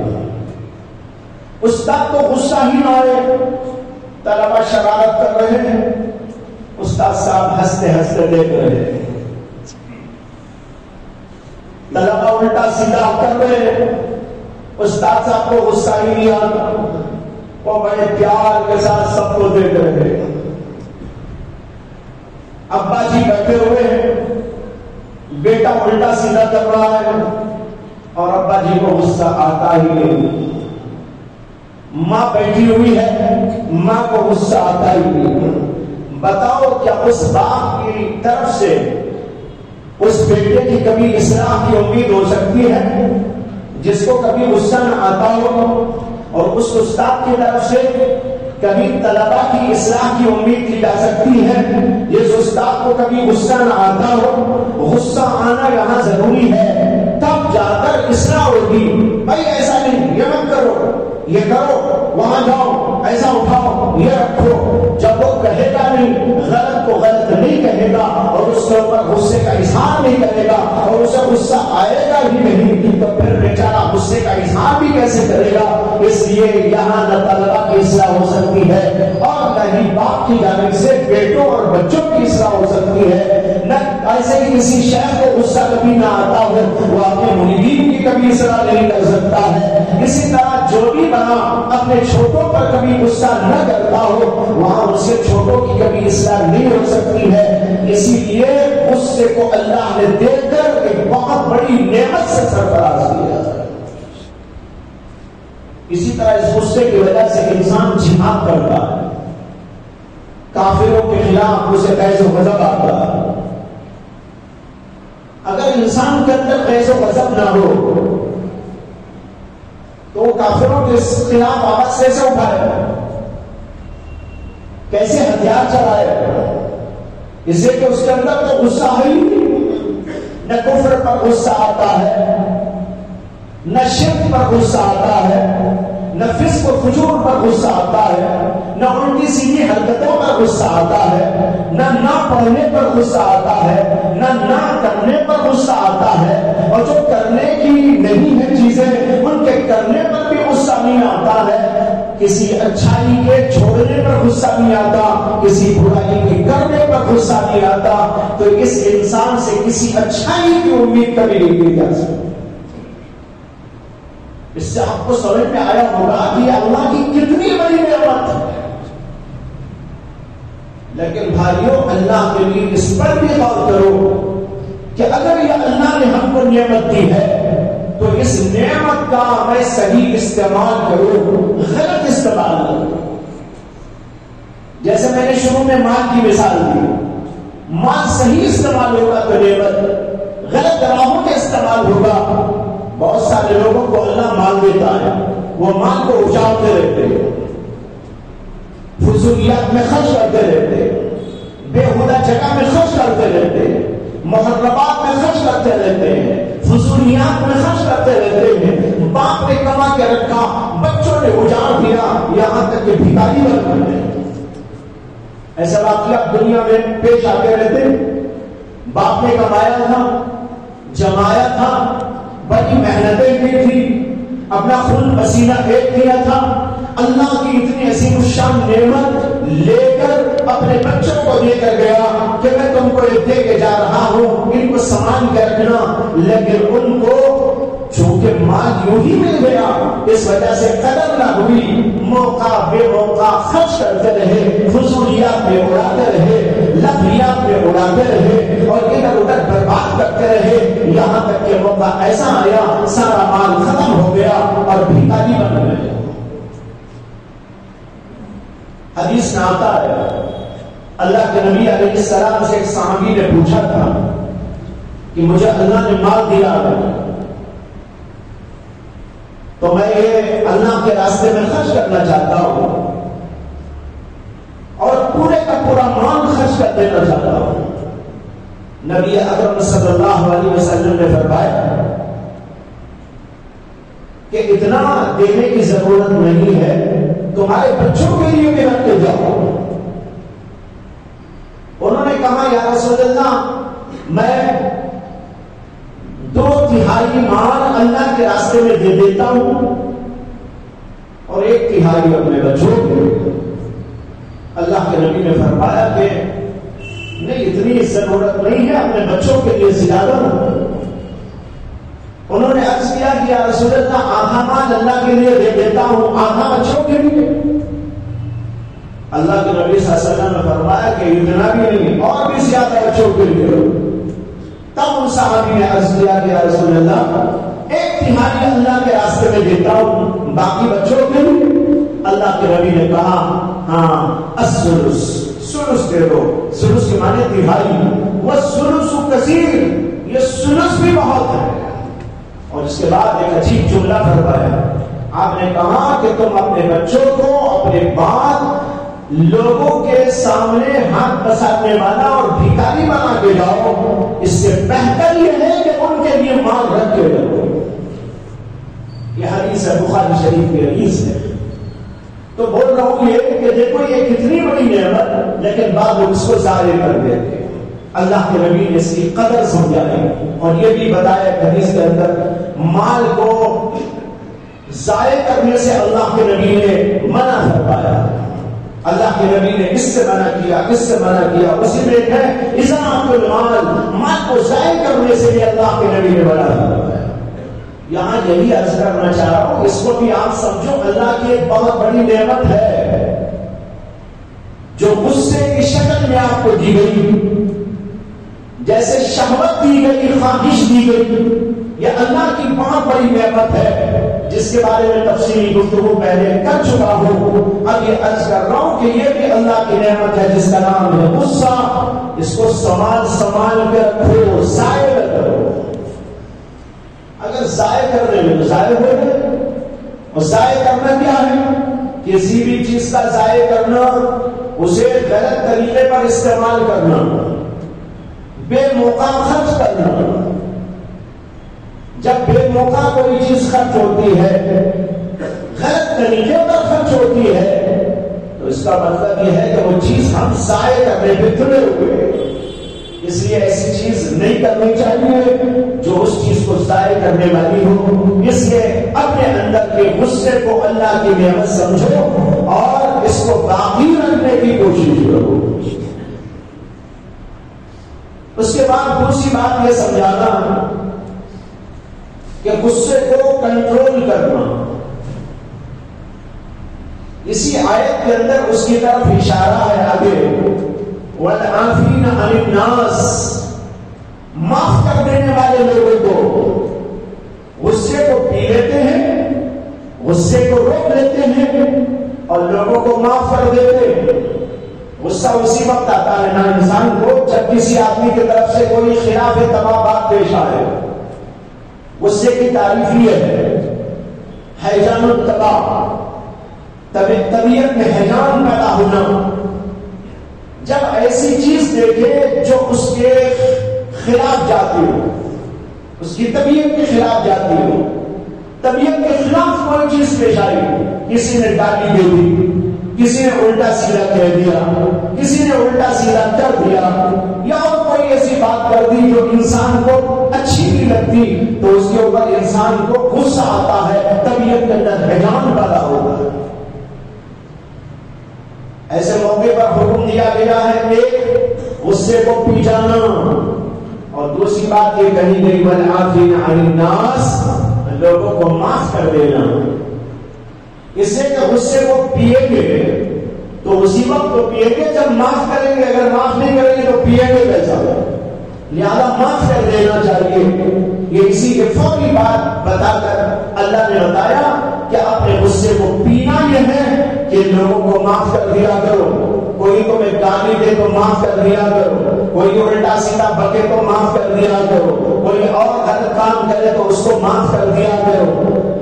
استاد کو غصہ ہی نہ آئے، طلبہ شرارت کر رہے ہیں، استاد صاحب ہنستے ہنستے دیکھ رہے ہیں، طلبہ الٹا سیدھا کر رہے ہیں، استاد صاحب کو غصہ ہی نہیں آتا، وہ بڑے پیار کے ساتھ سب کو دیکھ رہے ہیں۔ ابا جی بیٹھے ہوئے ہیں، بیٹا الٹا سیدھا کر رہا ہے اور ابا جی کو غصہ آتا ہی نہیں۔ ماں بیٹھی ہوئی ہے، ماں کو غصہ آتا ہی نہیں۔ بتاؤ کیا اس باپ کی طرف سے اس بیٹے کی کبھی اصلاح کی امید ہو سکتی ہے جس کو کبھی غصہ نہ آتا ہو؟ اور اس استاد کی طرف سے کبھی طلبا کی اصلاح کی امید کی جا سکتی ہے. جس استاد کو کبھی غصہ نہ آتا ہو، غصہ آنا یہاں ضروری ہے، تب جا کر اصلاح ہوگی. بھائی ایسا نہیں، یہ مت کرو، یہ کرو، وہاں جاؤ، ایسا اٹھاؤ، یہ رکھو. جب وہ کہے گا نہیں، غلط کو غلط نہیں کہے گا اور اس کے اوپر غصے کا اظہار نہیں کرے گا اور اسے غصہ آئے گا ہی نہیں، تو پھر بیچارہ غصے کا اظہار بھی کیسے کرے گا؟ اس لیے یہاں نہ طلبا کی اصلاح ہو سکتی ہے اور نہ ہی باپ کی جانب سے بیٹوں اور بچوں کی اصلاح ہو سکتی ہے. نہ ایسے ہی کسی شیخ کو غصہ کبھی نہ آتا ہو، وہ اپنے مریدین کی کبھی اصلاح نہیں کر سکتا ہے. اسی طرح جو بھی بنا اپنے چھوٹوں پر کبھی غصہ نہ کرتا ہو، وہاں اس سے چھوٹوں کی کبھی اصلاح نہیں ہو سکتی ہے. اسی لیے غصے کو اللہ نے دیکھ کر ایک بہت بڑی نعمت سے سرفراز کیا ہے. اسی طرح اس غصے کی وجہ سے انسان جہاد کرتا ہے، کافروں کے خلاف اسے غیظ و غضب آتا ہے. اگر انسان کے اندر غیظ و غضب نہ ہو تو وہ کافروں کے خلاف آواز کیسے اٹھائے، کیسے ہتھیار چلائے؟ اس لیے کہ اس کے اندر تو غصہ ہے ہی نہیں. نہ کفر پر غصہ آتا ہے، نہ شرک پر غصہ آتا ہے، نہ فسق و فجور پر غصہ آتا ہے، نہ الٹی سیدھی حرکتوں پر غصہ آتا ہے، نہ پڑھنے پر غصہ آتا ہے، نہ کرنے پر غصہ آتا ہے. اور جو کرنے کی نہیں ہے چیزیں، ان کے کرنے پر بھی غصہ نہیں آتا ہے. کسی اچھائی کے چھوڑنے پر غصہ نہیں آتا، کسی برائی کے کرنے پر غصہ نہیں آتا. تو اس انسان سے کسی اچھائی کی امید کبھی نہیں کی جا سکتی. اس سے آپ کو سمجھ میں آیا ہوگا کہ اللہ کی کتنی بڑی نعمت ہے. لیکن بھائیوں، اللہ کے لیے اس پر بھی غور کرو کہ اگر یہ اللہ نے ہم کو نعمت دی ہے تو اس نعمت کا میں صحیح استعمال کروں، غلط استعمال نہ کروں. جیسے میں نے شروع میں مال کی مثال دی، مال صحیح استعمال ہوگا تو نعمت، غلط راہوں میں استعمال ہوگا. بہت سارے لوگوں کو اللہ مال دیتا ہے، وہ مال کو اچاڑتے رہتے ہیں، فضولیات میں خرچ کرتے رہتے ہیں، بےہودہ جگہ میں خرچ کرتے رہتے ہیں، محرمات میں خرچ کرتے رہتے ہیں، فضولیات میں خرچ کرتے رہتے ہیں. باپ نے کما کے رکھا، بچوں نے اجاڑ دیا، یہاں تک کہ بھکاری بن گئے. ایسا واقعات دنیا میں پیش آتے رہتے. باپ نے کمایا تھا، جمایا تھا، بڑی محنتیں کی تھی، اپنا خون پسینہ ایک کیا تھا، اللہ کی اتنی عظیم الشان نعمت لے کر اپنے بچوں کو دے کر گیا کہ میں تم کو یہ دے کے جا رہا ہوں، ان کو سامان کے رکھنا. لیکن ان کو چونکہ مال یوں ہی مل گیا، اس وجہ سے قدر نہ ہوئی، موقع بے موقع خرچ کرتے رہے، فضولیات میں اڑاتے رہے، لفظیات میں اڑاتے رہے اور ادھر ادھر برباد کرتے رہے. یہاں تک کہ موقع ایسا آیا سارا مال ختم ہو گیا اور بھکاری بن گئے. حدیث میں آتا ہے اللہ کے نبی علیہ السلام سے ایک صحابی نے پوچھا تھا کہ مجھے اللہ نے مال دیا ہے تو میں یہ اللہ کے راستے میں خرچ کرنا چاہتا ہوں اور پورے کا پورا مال خرچ کر دینا چاہتا ہوں. نبی اکرم صلی اللہ علیہ وسلم نے فرمایا کہ اتنا دینے کی ضرورت نہیں ہے، تمہارے بچوں کے لیے بھی رکھ کے جاؤ. انہوں نے کہا یا رسول اللہ، میں 2/3 مال اللہ کے راستے میں دے دیتا ہوں اور 1/3 اپنے بچوں کو. اللہ کے نبی نے فرمایا کہ نہیں، اتنی ضرورت نہیں ہے، اپنے بچوں کے لیے زیادہ. انہوں نے عرض کیا کہ یا رسول اللہ، آدھا مال اللہ کے لیے دے دیتا ہوں، آدھا بچوں کے لیے. اللہ کے نبی صلی اللہ علیہ وسلم نے فرمایا کہ اتنا بھی نہیں، اور بھی زیادہ بچوں کے لیے. تب ان صحابی نے عرض کیا کہ یا رسول اللہ، 1/3 اللہ کے راستے میں دیتا ہوں، باقی بچوں کے لیے. اللہ کے نبی نے کہا ہاں، الثلث، ثلث دے دو. ثلث کے معنی 1/3، والثلث کثیر، یہ ثلث بھی بہت ہے. اور اس کے بعد ایک عجیب جملہ فرمایا آپ نے کہا کہ تم اپنے بچوں کو اپنے بعد لوگوں کے سامنے ہاتھ پسارنے والا اور بھکاری بنا کے جاؤ، اس سے بہتر یہ ہے کہ ان کے لیے مال رکھ کے رکھو۔ یہ حدیث ہے، بخاری شریف کی حدیث ہے۔ تو بول رہا ہوں یہ کہ دیکھو یہ کتنی بڑی نعمت، لیکن بعض لوگ اس کو ضائع کر دیتے ہیں۔ اللہ کے نبی نے اس کی قدر سمجھائی اور یہ بھی بتایا حدیث کے اندر، مال کو ضائع کرنے سے اللہ کے نبی نے منع فرمایا۔ اللہ کے نبی نے اس سے منع کیا، اس سے منع کیا، اسی میں ہے اضاعۃ المال، مال کو ضائع کرنے سے بھی اللہ کے نبی نے منع فرمایا۔ یہاں یہی عرض کرنا چاہ رہا ہوں، اس کو بھی آپ سمجھو اللہ کی ایک بہت بڑی نعمت ہے جو غصے کی شکل میں آپ کو دی گئی، جیسے شہوت دی گئی، خواہش دی گئی، یہ اللہ کی بہت بڑی نعمت ہے جس کے بارے میں تفصیلی گفتگو پہلے کر چکا ہوں۔ اب یہ عرض کر رہا ہوں کہ یہ بھی اللہ کی نعمت ہے جس کا نام ہے غصہ۔ اس کو سنبھال کے رکھو، ضائع نہ کرو۔ اگر ضائع کرنے میں تو ضائع ہو گئے، اور ضائع کرنا کیا ہے؟ کسی بھی چیز کا ضائع کرنا، اسے غلط طریقے پر استعمال کرنا، بے موقع خرچ کرنا۔ جب بے موقع کوئی چیز خرچ ہوتی ہے، غلط طریقے پر خرچ ہوتی ہے، تو اس کا مطلب یہ ہے کہ وہ چیز ہم ضائع کرنے پہ تلے ہوئے۔ اس لیے ایسی چیز نہیں کرنی چاہیے جو اس چیز کو ضائع کرنے والی ہو۔ اس لیے اپنے اندر کے غصے کو اللہ کی نعمت سمجھو اور اس کو باقی رکھنے کی کوشش کرو۔ اس کے بعد دوسری بات یہ سمجھانا کہ غصے کو کنٹرول کرنا۔ اسی آیت کے اندر اس کی طرف اشارہ ہے آگے، وَالْعَافِينَ عَنِ النَّاسِ، معاف کر دینے والے لوگوں کو۔ غصے کو پی لیتے ہیں، غصے کو روک لیتے ہیں اور لوگوں کو معاف کر دیتے ہیں۔ غصہ اسی وقت آتا ہے نا انسان کو جب کسی آدمی کی طرف سے کوئی خلاف تباہ بات پیش آئے۔ غصے کی تعریف یہ ہے ہیجان الطبع، طبیعت میں ہیجان پیدا ہونا۔ جب ایسی چیز دیکھے جو اس کے خلاف جاتی ہو، اس کی طبیعت کے خلاف جاتی ہو، طبیعت کے خلاف کوئی چیز پیش آئی، کسی نے گالی دے دی، کسی نے الٹا سیدھا کہہ دیا، کسی نے الٹا سیدھا کر دیا، یا اور کوئی ایسی بات کر دی جو انسان کو اچھی نہیں لگتی، تو اس کے اوپر انسان کو غصہ آتا ہے، طبیعت کے اندر ہیجان پیدا ہوتا ہے۔ ایسے موقع پر حکم دیا گیا ہے ایک غصے کو پی جانا، اور دوسری بات یہ کہی گئی وَالْعَافِينَ عَنِ النَّاسِ، لوگوں کو معاف کر دینا۔ اس سے کہ غصے کو پیئیں گے تو اسی وقت تو پیئیں گے جب معاف کریں گے، اگر معاف نہیں کریں گے تو پیئیں گے کیسا؟ لہذا معاف کر دینا چاہیے۔ یہ اسی کے فوری بات بتا کر اللہ نے بتایا کہ اپنے غصے کو پینا یہ ہے کہ لوگوں کو معاف کر دیا کرو۔ کوئی تمہیں گالی دے تو معاف کر دیا کرو، کوئی الٹا سیدھا بکے تو معاف کر دیا کرو، کوئی اور غلط کام کرے تو اس کو معاف کر دیا کرو۔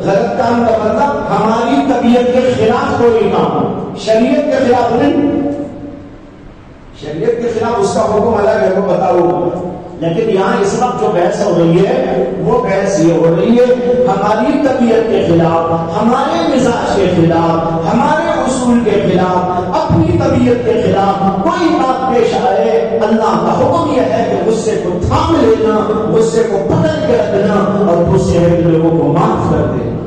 غلط کام کا مطلب ہماری طبیعت کے خلاف کوئی کام، شریعت کے خلاف نہیں، شریعت کے خلاف اس کا حکم الگ ہے، وہ بتاؤ۔ لیکن یہاں اس وقت جو بحث ہو رہی ہے وہ بحث یہ ہو رہی ہے ہماری طبیعت کے خلاف، ہمارے مزاج کے خلاف، ہمارے اصول کے خلاف، اپنی طبیعت کے خلاف کوئی بات پیش آئے، اللہ کا حکم یہ ہے کہ غصے کو تھام لینا، غصے کو پکڑ کے رکھنا اور غصے کے لوگوں کو معاف کر دینا۔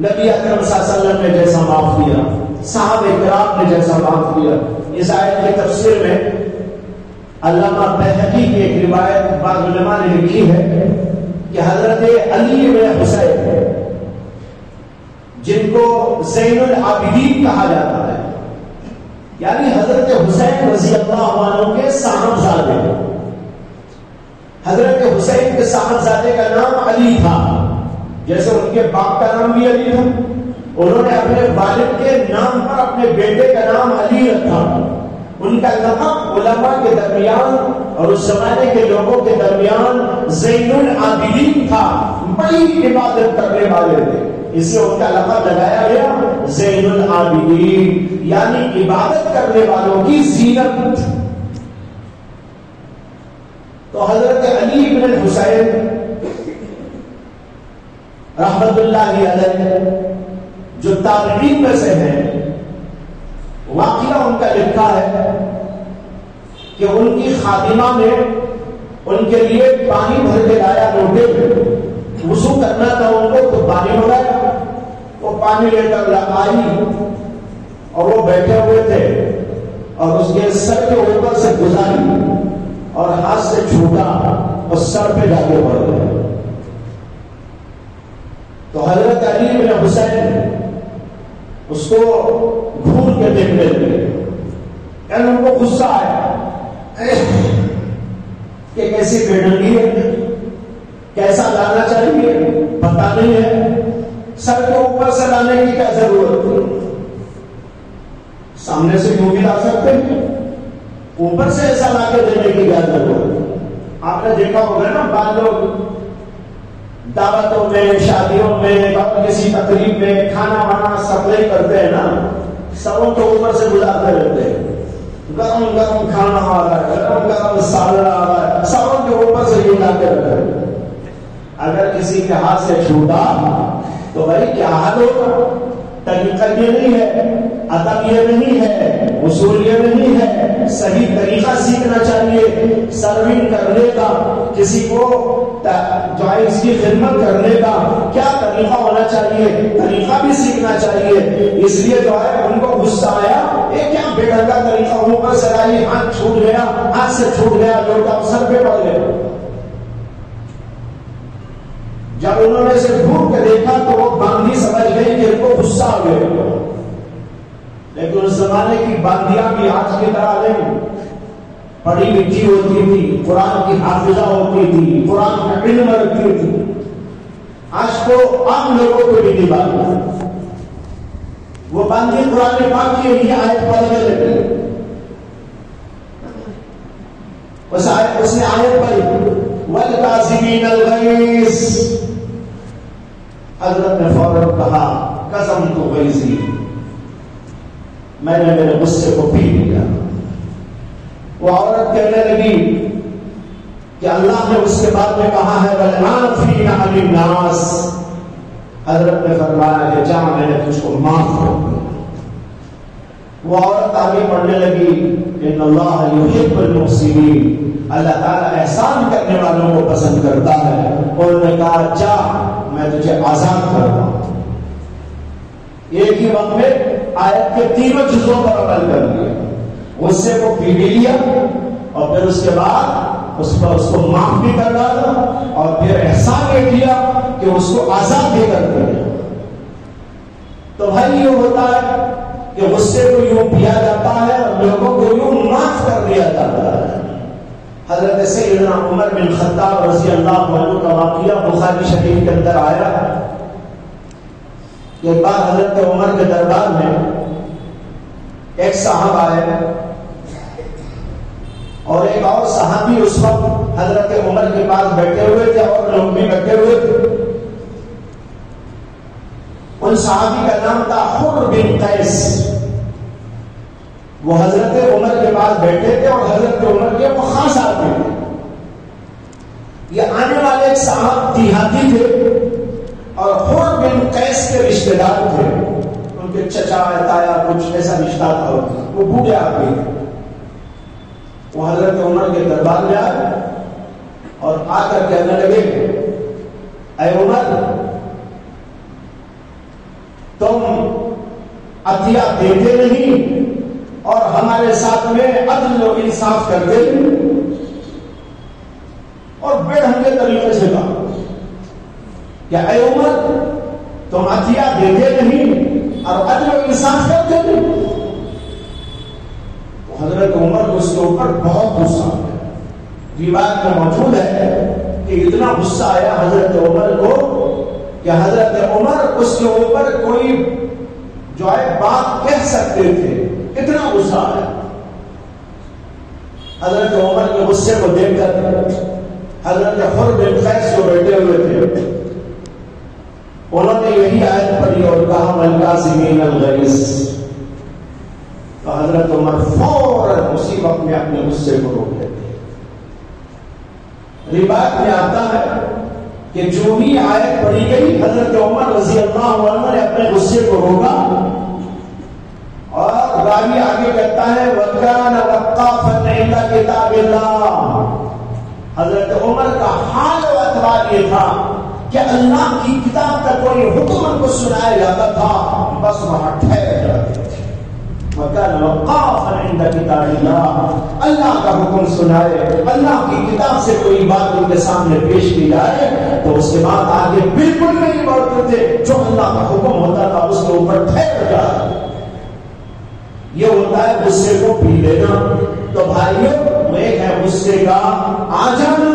نبی اکرم صلی اللہ علیہ وسلم نے جیسا معاف کیا، صحابہ کرام نے جیسا معاف کیا۔ اس آیت کی تفسیر میں علامہ بیہقی کی ایک روایت بعض علماء نے لکھی ہے کہ حضرت علی بن حسین جن کو زین العابدین کہا جاتا ہے، یعنی حضرت حسین رضی اللہ عنہ کے صاحبزادے، حضرت حسین کے صاحبزادے کا نام علی تھا، جیسے ان کے باپ کا نام بھی علی تھا، انہوں نے اپنے والد کے نام پر اپنے بیٹے کا نام علی رکھا، ان کا لقب علماء کے درمیان اور اس زمانے کے لوگوں کے درمیان زین العابدین تھا، بڑی عبادت کرنے والے تھے، اس لیے ان کا لقب لگایا گیا زین العابدین، یعنی عبادت کرنے والوں کی زینت۔ تو حضرت علی بن الحسین رحمت اللہ علیہ جو تابعین میں سے ہیں، واقعہ ان کا لکھا ہے کہ ان کی خادمہ نے ان کے لیے پانی بھر کے لایا لوٹے میں، وضو کرنا تھا ان کو تو پانی منگایا، وہ پانی لے کر آئی اور وہ بیٹھے ہوئے تھے اور اس کے سر کے اوپر سے گزاری اور ہاتھ سے چھوٹا اور سر پہ جا کے پڑ گیا۔ تو حضرت علی بن حسین اس کو گھور کے دیکھنے لگے، یعنی ان کو غصہ آیا کہ کیسی بےڈنگی ہے، کیسا لانا چاہیے پتا نہیں ہے، سر کے اوپر سے لانے کی کیا ضرورت ہے، سامنے سے یوں بھی لا سکتے ہیں، اوپر سے ایسا لا کے دینے کی کیا ضرورت ہے۔ آپ نے دیکھا ہوگا نا بعض لوگ دعوتوں میں، شادیوں میں، کسی تقریب میں کھانا وانا سپلائی کرتے ہیں نا، سبوں کے اوپر سے بلاتے رہتے ہیں، گرم گرم کھانا آ رہا ہے، گرم گرم سالن آ رہا ہے، سبوں کے اوپر سے یہ لاتے رہتے ہیں۔ اگر کسی کے ہاتھ سے چھوٹا تو بھائی کیا حال ہوگا؟ طریقہ یہ نہیں ہے، ادب یہ نہیں ہے، اصول یہ نہیں ہے، صحیح طریقہ سیکھنا چاہیے سرونگ کرنے کا، کسی کو جو ہے اس کی خدمت کرنے کا کیا طریقہ ہونا چاہیے، طریقہ بھی سیکھنا چاہیے۔ اس لیے جو ہے ان کو غصہ آیا، یہ کیا بے ڈھنگا طریقہ، اوپر سے لائی، ہاتھ چھوٹ گیا، ہاتھ سے چھوٹ گیا، لوٹا سر پہ پڑ گیا۔ جب انہوں نے اسے ڈھونڈ کے دیکھا تو وہ باندھی سمجھ گئی کہ ان کو غصہ آ گیا، لیکن اس زمانے کی باندیاں بھی آج کی طرح نہیں، پڑھی لکھی ہوتی تھی، قرآن کی حافظہ ہوتی تھی، قرآن کا علم رکھتی تھی۔ آج تو عام لوگوں کو بھی نہیں باندھی، وہ باندھی قرآن پاک کی یہ آیت پڑھنے لگی، اس نے آیت پڑھی وَالْكَاظِمِينَ الْغَيْظَ، حضرت نے فوراً کہا قسمت غیظی، میں نے میرے غصے کو پی لیا۔ وہ عورت کہنے لگی کہ اللہ نے اس کے بعد میں کہا ہے وَالْعَافِينَ عَنِ النَّاسِ، حضرت نے فرمایا کہ جا میں نے تجھ کو معاف کر دیا۔ وہ عورت آگے پڑھنے لگی ان اللہ یحب المحسنین، اللہ تعالیٰ احسان کرنے والوں کو پسند کرتا ہے، اور نے کہا جا میں تجھے آزاد کرتا ہوں۔ ایک ہی وقت میں آیت کے تینوں جزوں پر عمل کر لیا، غصے کو پی بھی لیا اور پھر اس کے بعد اس کو معاف بھی کر ڈالا اور پھر احسان یہ کیا کہ اس کو آزاد بھی کر دیا۔ تو بھائی یہ ہوتا ہے کہ غصے کو یوں پیا جاتا ہے اور لوگوں کو یوں معاف کر دیا جاتا ہے۔ حضرت سیدنا عمر بن خطاب رضی اللہ عنہ کا واقعہ بخاری شریف کے اندر آیا کہ ایک بار حضرت عمر کے دربار میں ایک صاحب آئے اور ایک اور صحابی اس وقت حضرت عمر کے پاس بیٹھے ہوئے تھے اور لوگ بھی بیٹھے ہوئے تھے۔ ان صحابی کا نام تھا حر بن قیس، وہ حضرت عمر کے پاس بیٹھے تھے اور حضرت عمر کے وہ خاص آدمی تھے۔ یہ آنے والے ایک صاحب دیہاتی تھے اور حر بن قیس کے رشتے دار تھے، ان کے چچا تایا کچھ ایسا رشتہ تھا، وہ بوڑھے آدمی تھے۔ وہ حضرت عمر کے دربار میں آئے اور آ کر کہنے لگے اے عمر تم عطیہ دیتے نہیں اور ہمارے ساتھ میں عدل و انصاف کرتے اور بے ڈھنگے طریقے سے کہا کہ اے عمر تم عطیہ دیتے نہیں اور عدل و انصاف کرتے نہیں۔ تو حضرت عمر کو اس کے اوپر بہت غصہ آیا، روایت میں موجود ہے کہ اتنا غصہ آیا حضرت عمر کو کہ حضرت عمر اس کے اوپر کوئی جو ہے بات کہہ سکتے تھے، اتنا غصہ آیا۔ حضرت عمر کے غصے کو دیکھ کر حضرت حر بن قیس جو بیٹھے ہوئے تھے انہوں نے یہی آیت پڑھی اور کہا والکاظمین الغیظ، تو حضرت عمر فوراً اسی وقت میں اپنے غصے کو روک لیتے ہیں۔ روایت میں آتا ہے کہ جو بھی آیت پڑھی گئی حضرت عمر رضی اللہ عنہ نے اپنے غصے کو روکا، اور راوی آگے کہتا ہے وَكَانَ وَقَّافًا عِنْدَ كِتَابِ اللَّهِ، حضرت عمر کا حال و احوال یہ تھا کہ اللہ کی کتاب کا کوئی حکم ان کو سنایا جاتا تھا بس وہاں ٹھہر جاتے تھے۔ وَكَانَ وَقَّافًا عِنْدَ كِتَابِ اللَّهِ، اللہ کا حکم سنائے، اللہ کی کتاب سے کوئی بات ان کے سامنے پیش کی جائے تو اس کے بعد آگے بالکل نہیں بڑھتے تھے، جو اللہ کا حکم ہوتا تھا اس کے اوپر ٹھہر جاتے۔ یہ ہوتا ہے غصے کو پی لینا۔ تو بھائیوں ایک ہے غصے کا آ جانا،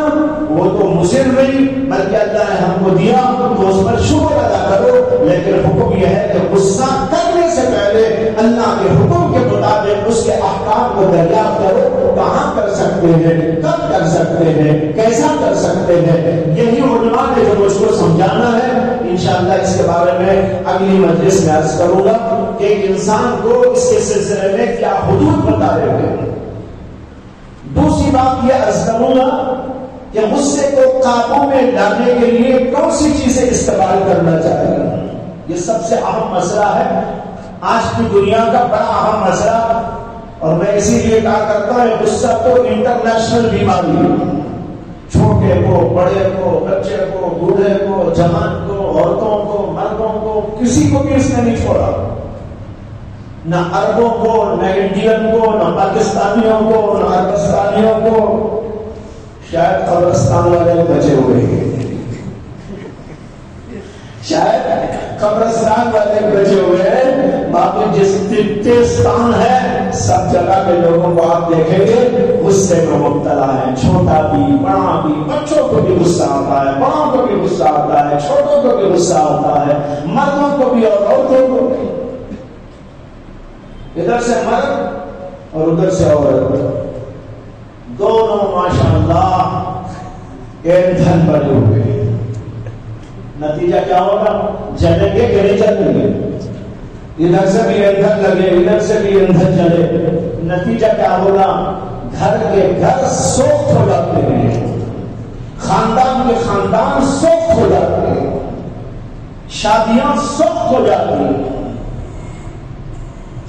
وہ تو مصر نہیں بلکہ اللہ نے ہم کو دیا تو اس پر شکر ادا کرو، لیکن حکم یہ ہے کہ غصہ کرنے سے پہلے اللہ کے حکم کے مطابق اس کے احکام کو دریافت کرو، کہاں کر سکتے ہیں، کب کر سکتے ہیں، کیسا کر سکتے ہیں۔ یہی علماء نے جو مجھ کو سمجھانا ہے، انشاءاللہ اس کے بارے میں اگلی مجلس میں عرض کروں گا کہ ایک انسان کو اس کے سلسلے میں کیا حدود بتا رہے ہیں۔ دوسری بات یہ عرض کروں گا کہ غصے کو قابو میں لانے کے لیے کون سی چیزیں استعمال کرنا چاہیے۔ یہ سب سے اہم مسئلہ ہے، آج کی دنیا کا بڑا اہم مسئلہ، اور میں اسی لیے کہا کرتا ہوں غصہ تو انٹرنیشنل بیماری ہے۔ چھوٹے کو، بڑے کو، بچے کو، بوڑھے کو، جوان کو، عورتوں کو، مردوں کو، کسی کو بھی اس نے نہیں چھوڑا، نہ عربوں کو، نہ انڈین کو، نہ پاکستانیوں کو، نہ اربستانیوں کو۔ شاید قبرستان والے بچے ہوئے ہیں، شاید قبرستان والے بچے ہوئے ہیں، باقی جس ترکستان ہے سب جگہ کے لوگوں کو آپ دیکھیں گے غصے میں مبتلا ہے، چھوٹا بھی بڑا بھی، بچوں کو بھی غصہ آتا ہے، بڑوں کو بھی غصہ آتا ہے، چھوٹوں کو بھی غصہ آتا ہے، مردوں کو بھی اور عورتوں کو بھی۔ ادھر سے مرد اور ادھر سے عورت، دونوں ماشاءاللہ ایندھن بنے ہوئے، نتیجہ کیا ہوگا؟ جلیں گے کہ نہیں جلیں گے؟ ادھر سے بھی ایندھن لگے، ادھر سے بھی ایندھن جلے، نتیجہ کیا ہوگا؟ گھر کے گھر سوکھ ہو جاتے ہیں، خاندان کے خاندان سوکھ ہو جاتے ہیں، شادیاں سوکھ ہو جاتی ہیں،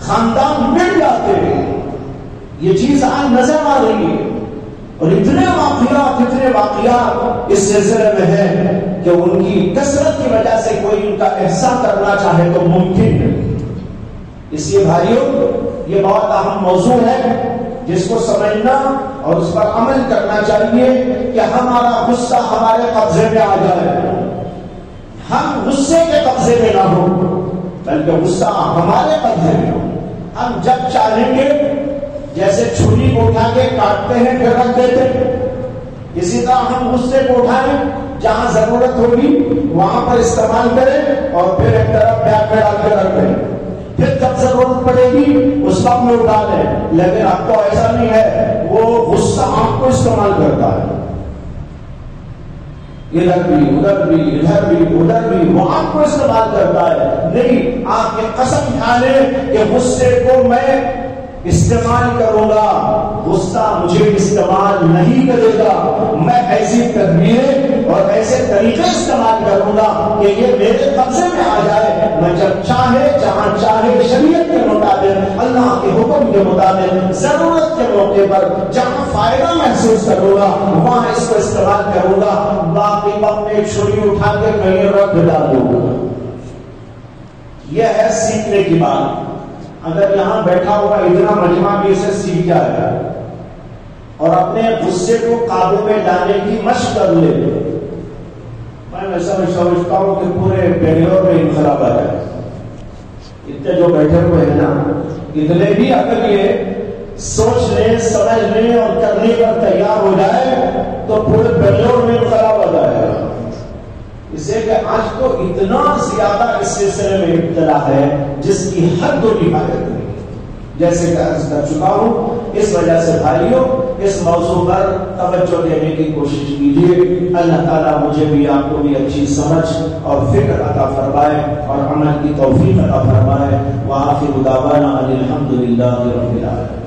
خاندان مٹ جاتے ہیں۔ یہ چیز آج نظر آ رہی ہے، اور اتنے واقعات اس سلسلے میں ہیں کہ ان کی کثرت کی وجہ سے کوئی ان کا احسان کرنا چاہے تو ممکن نہیں۔ اس لیے بھائیوں یہ بہت اہم موضوع ہے جس کو سمجھنا اور اس پر عمل کرنا چاہیے کہ ہمارا غصہ ہمارے قبضے میں آ جائے، ہم غصے کے قبضے میں نہ ہو بلکہ غصہ ہمارے قبضے میں ہو۔ ہم جب چاہیں گے جیسے چھری کو اٹھا کے کاٹتے ہیں پھر رکھ دیتے ہیں، اسی طرح ہم غصے کو اٹھائیں، جہاں ضرورت ہوگی وہاں پر استعمال کریں اور پھر ایک طرف بیگ میں ڈال کے رکھ دیں، پھر جب ضرورت پڑے گی اس وقت میں اٹھا لیں۔ لیکن اب تو ایسا نہیں ہے، وہ غصہ آپ کو استعمال کرتا ہے، ادھر بھی ادھر بھی ادھر بھی ادھر بھی، وہ آپ کو استعمال کرتا ہے۔ نہیں، آپ یہ قسم کھا لیں کہ غصے کو میں استعمال کروں گا، غصہ مجھے استعمال نہیں کرے گا، میں ایسی تدبیریں اور ایسے طریقے استعمال کروں گا کہ یہ میرے قبضے میں آ جائے، میں جب چاہے جہاں چاہے شریعت کے مطابق، اللہ کے حکم کے مطابق، ضرورت کے موقع پر جہاں فائدہ محسوس کروں گا وہاں اس کو استعمال کروں گا، باقی وقت میں چھری اٹھا کے کہیں رکھ ڈال دوں گا۔ یہ ہے سیکھنے کی بات۔ اگر یہاں بیٹھا ہوا اتنا مجمع بھی اسے سیکھ جائے گا اور اپنے غصے کو قابو میں لانے کی مشق کر لے، میں سمجھتا ہوں کہ پورے بنگلور میں انقلاب آ جائے۔ اتنے جو بیٹھے ہوئے ہیں نا، اتنے بھی اگر یہ سوچنے سمجھنے اور کرنے پر تیار ہو جائے تو پورے بنگلور میں انقلاب آ جائے گا۔ اسے کہ آج تو اتنا زیادہ اس سلسلے میں ابتلا ہے جس کی حد و نہایت نہیں، جیسے کہ عرض کر چکا ہوں اس وجہ سے بھائیوں اس موضوع پر توجہ دینے کی کوشش کیجیے. اللہ تعالیٰ مجھے بھی آپ کو بھی اچھی سمجھ اور فکر عطا فرمائے اور عمل کی توفیق عطا فرمائے. وآخر دعوانا ان الحمد للہ رب العالمین.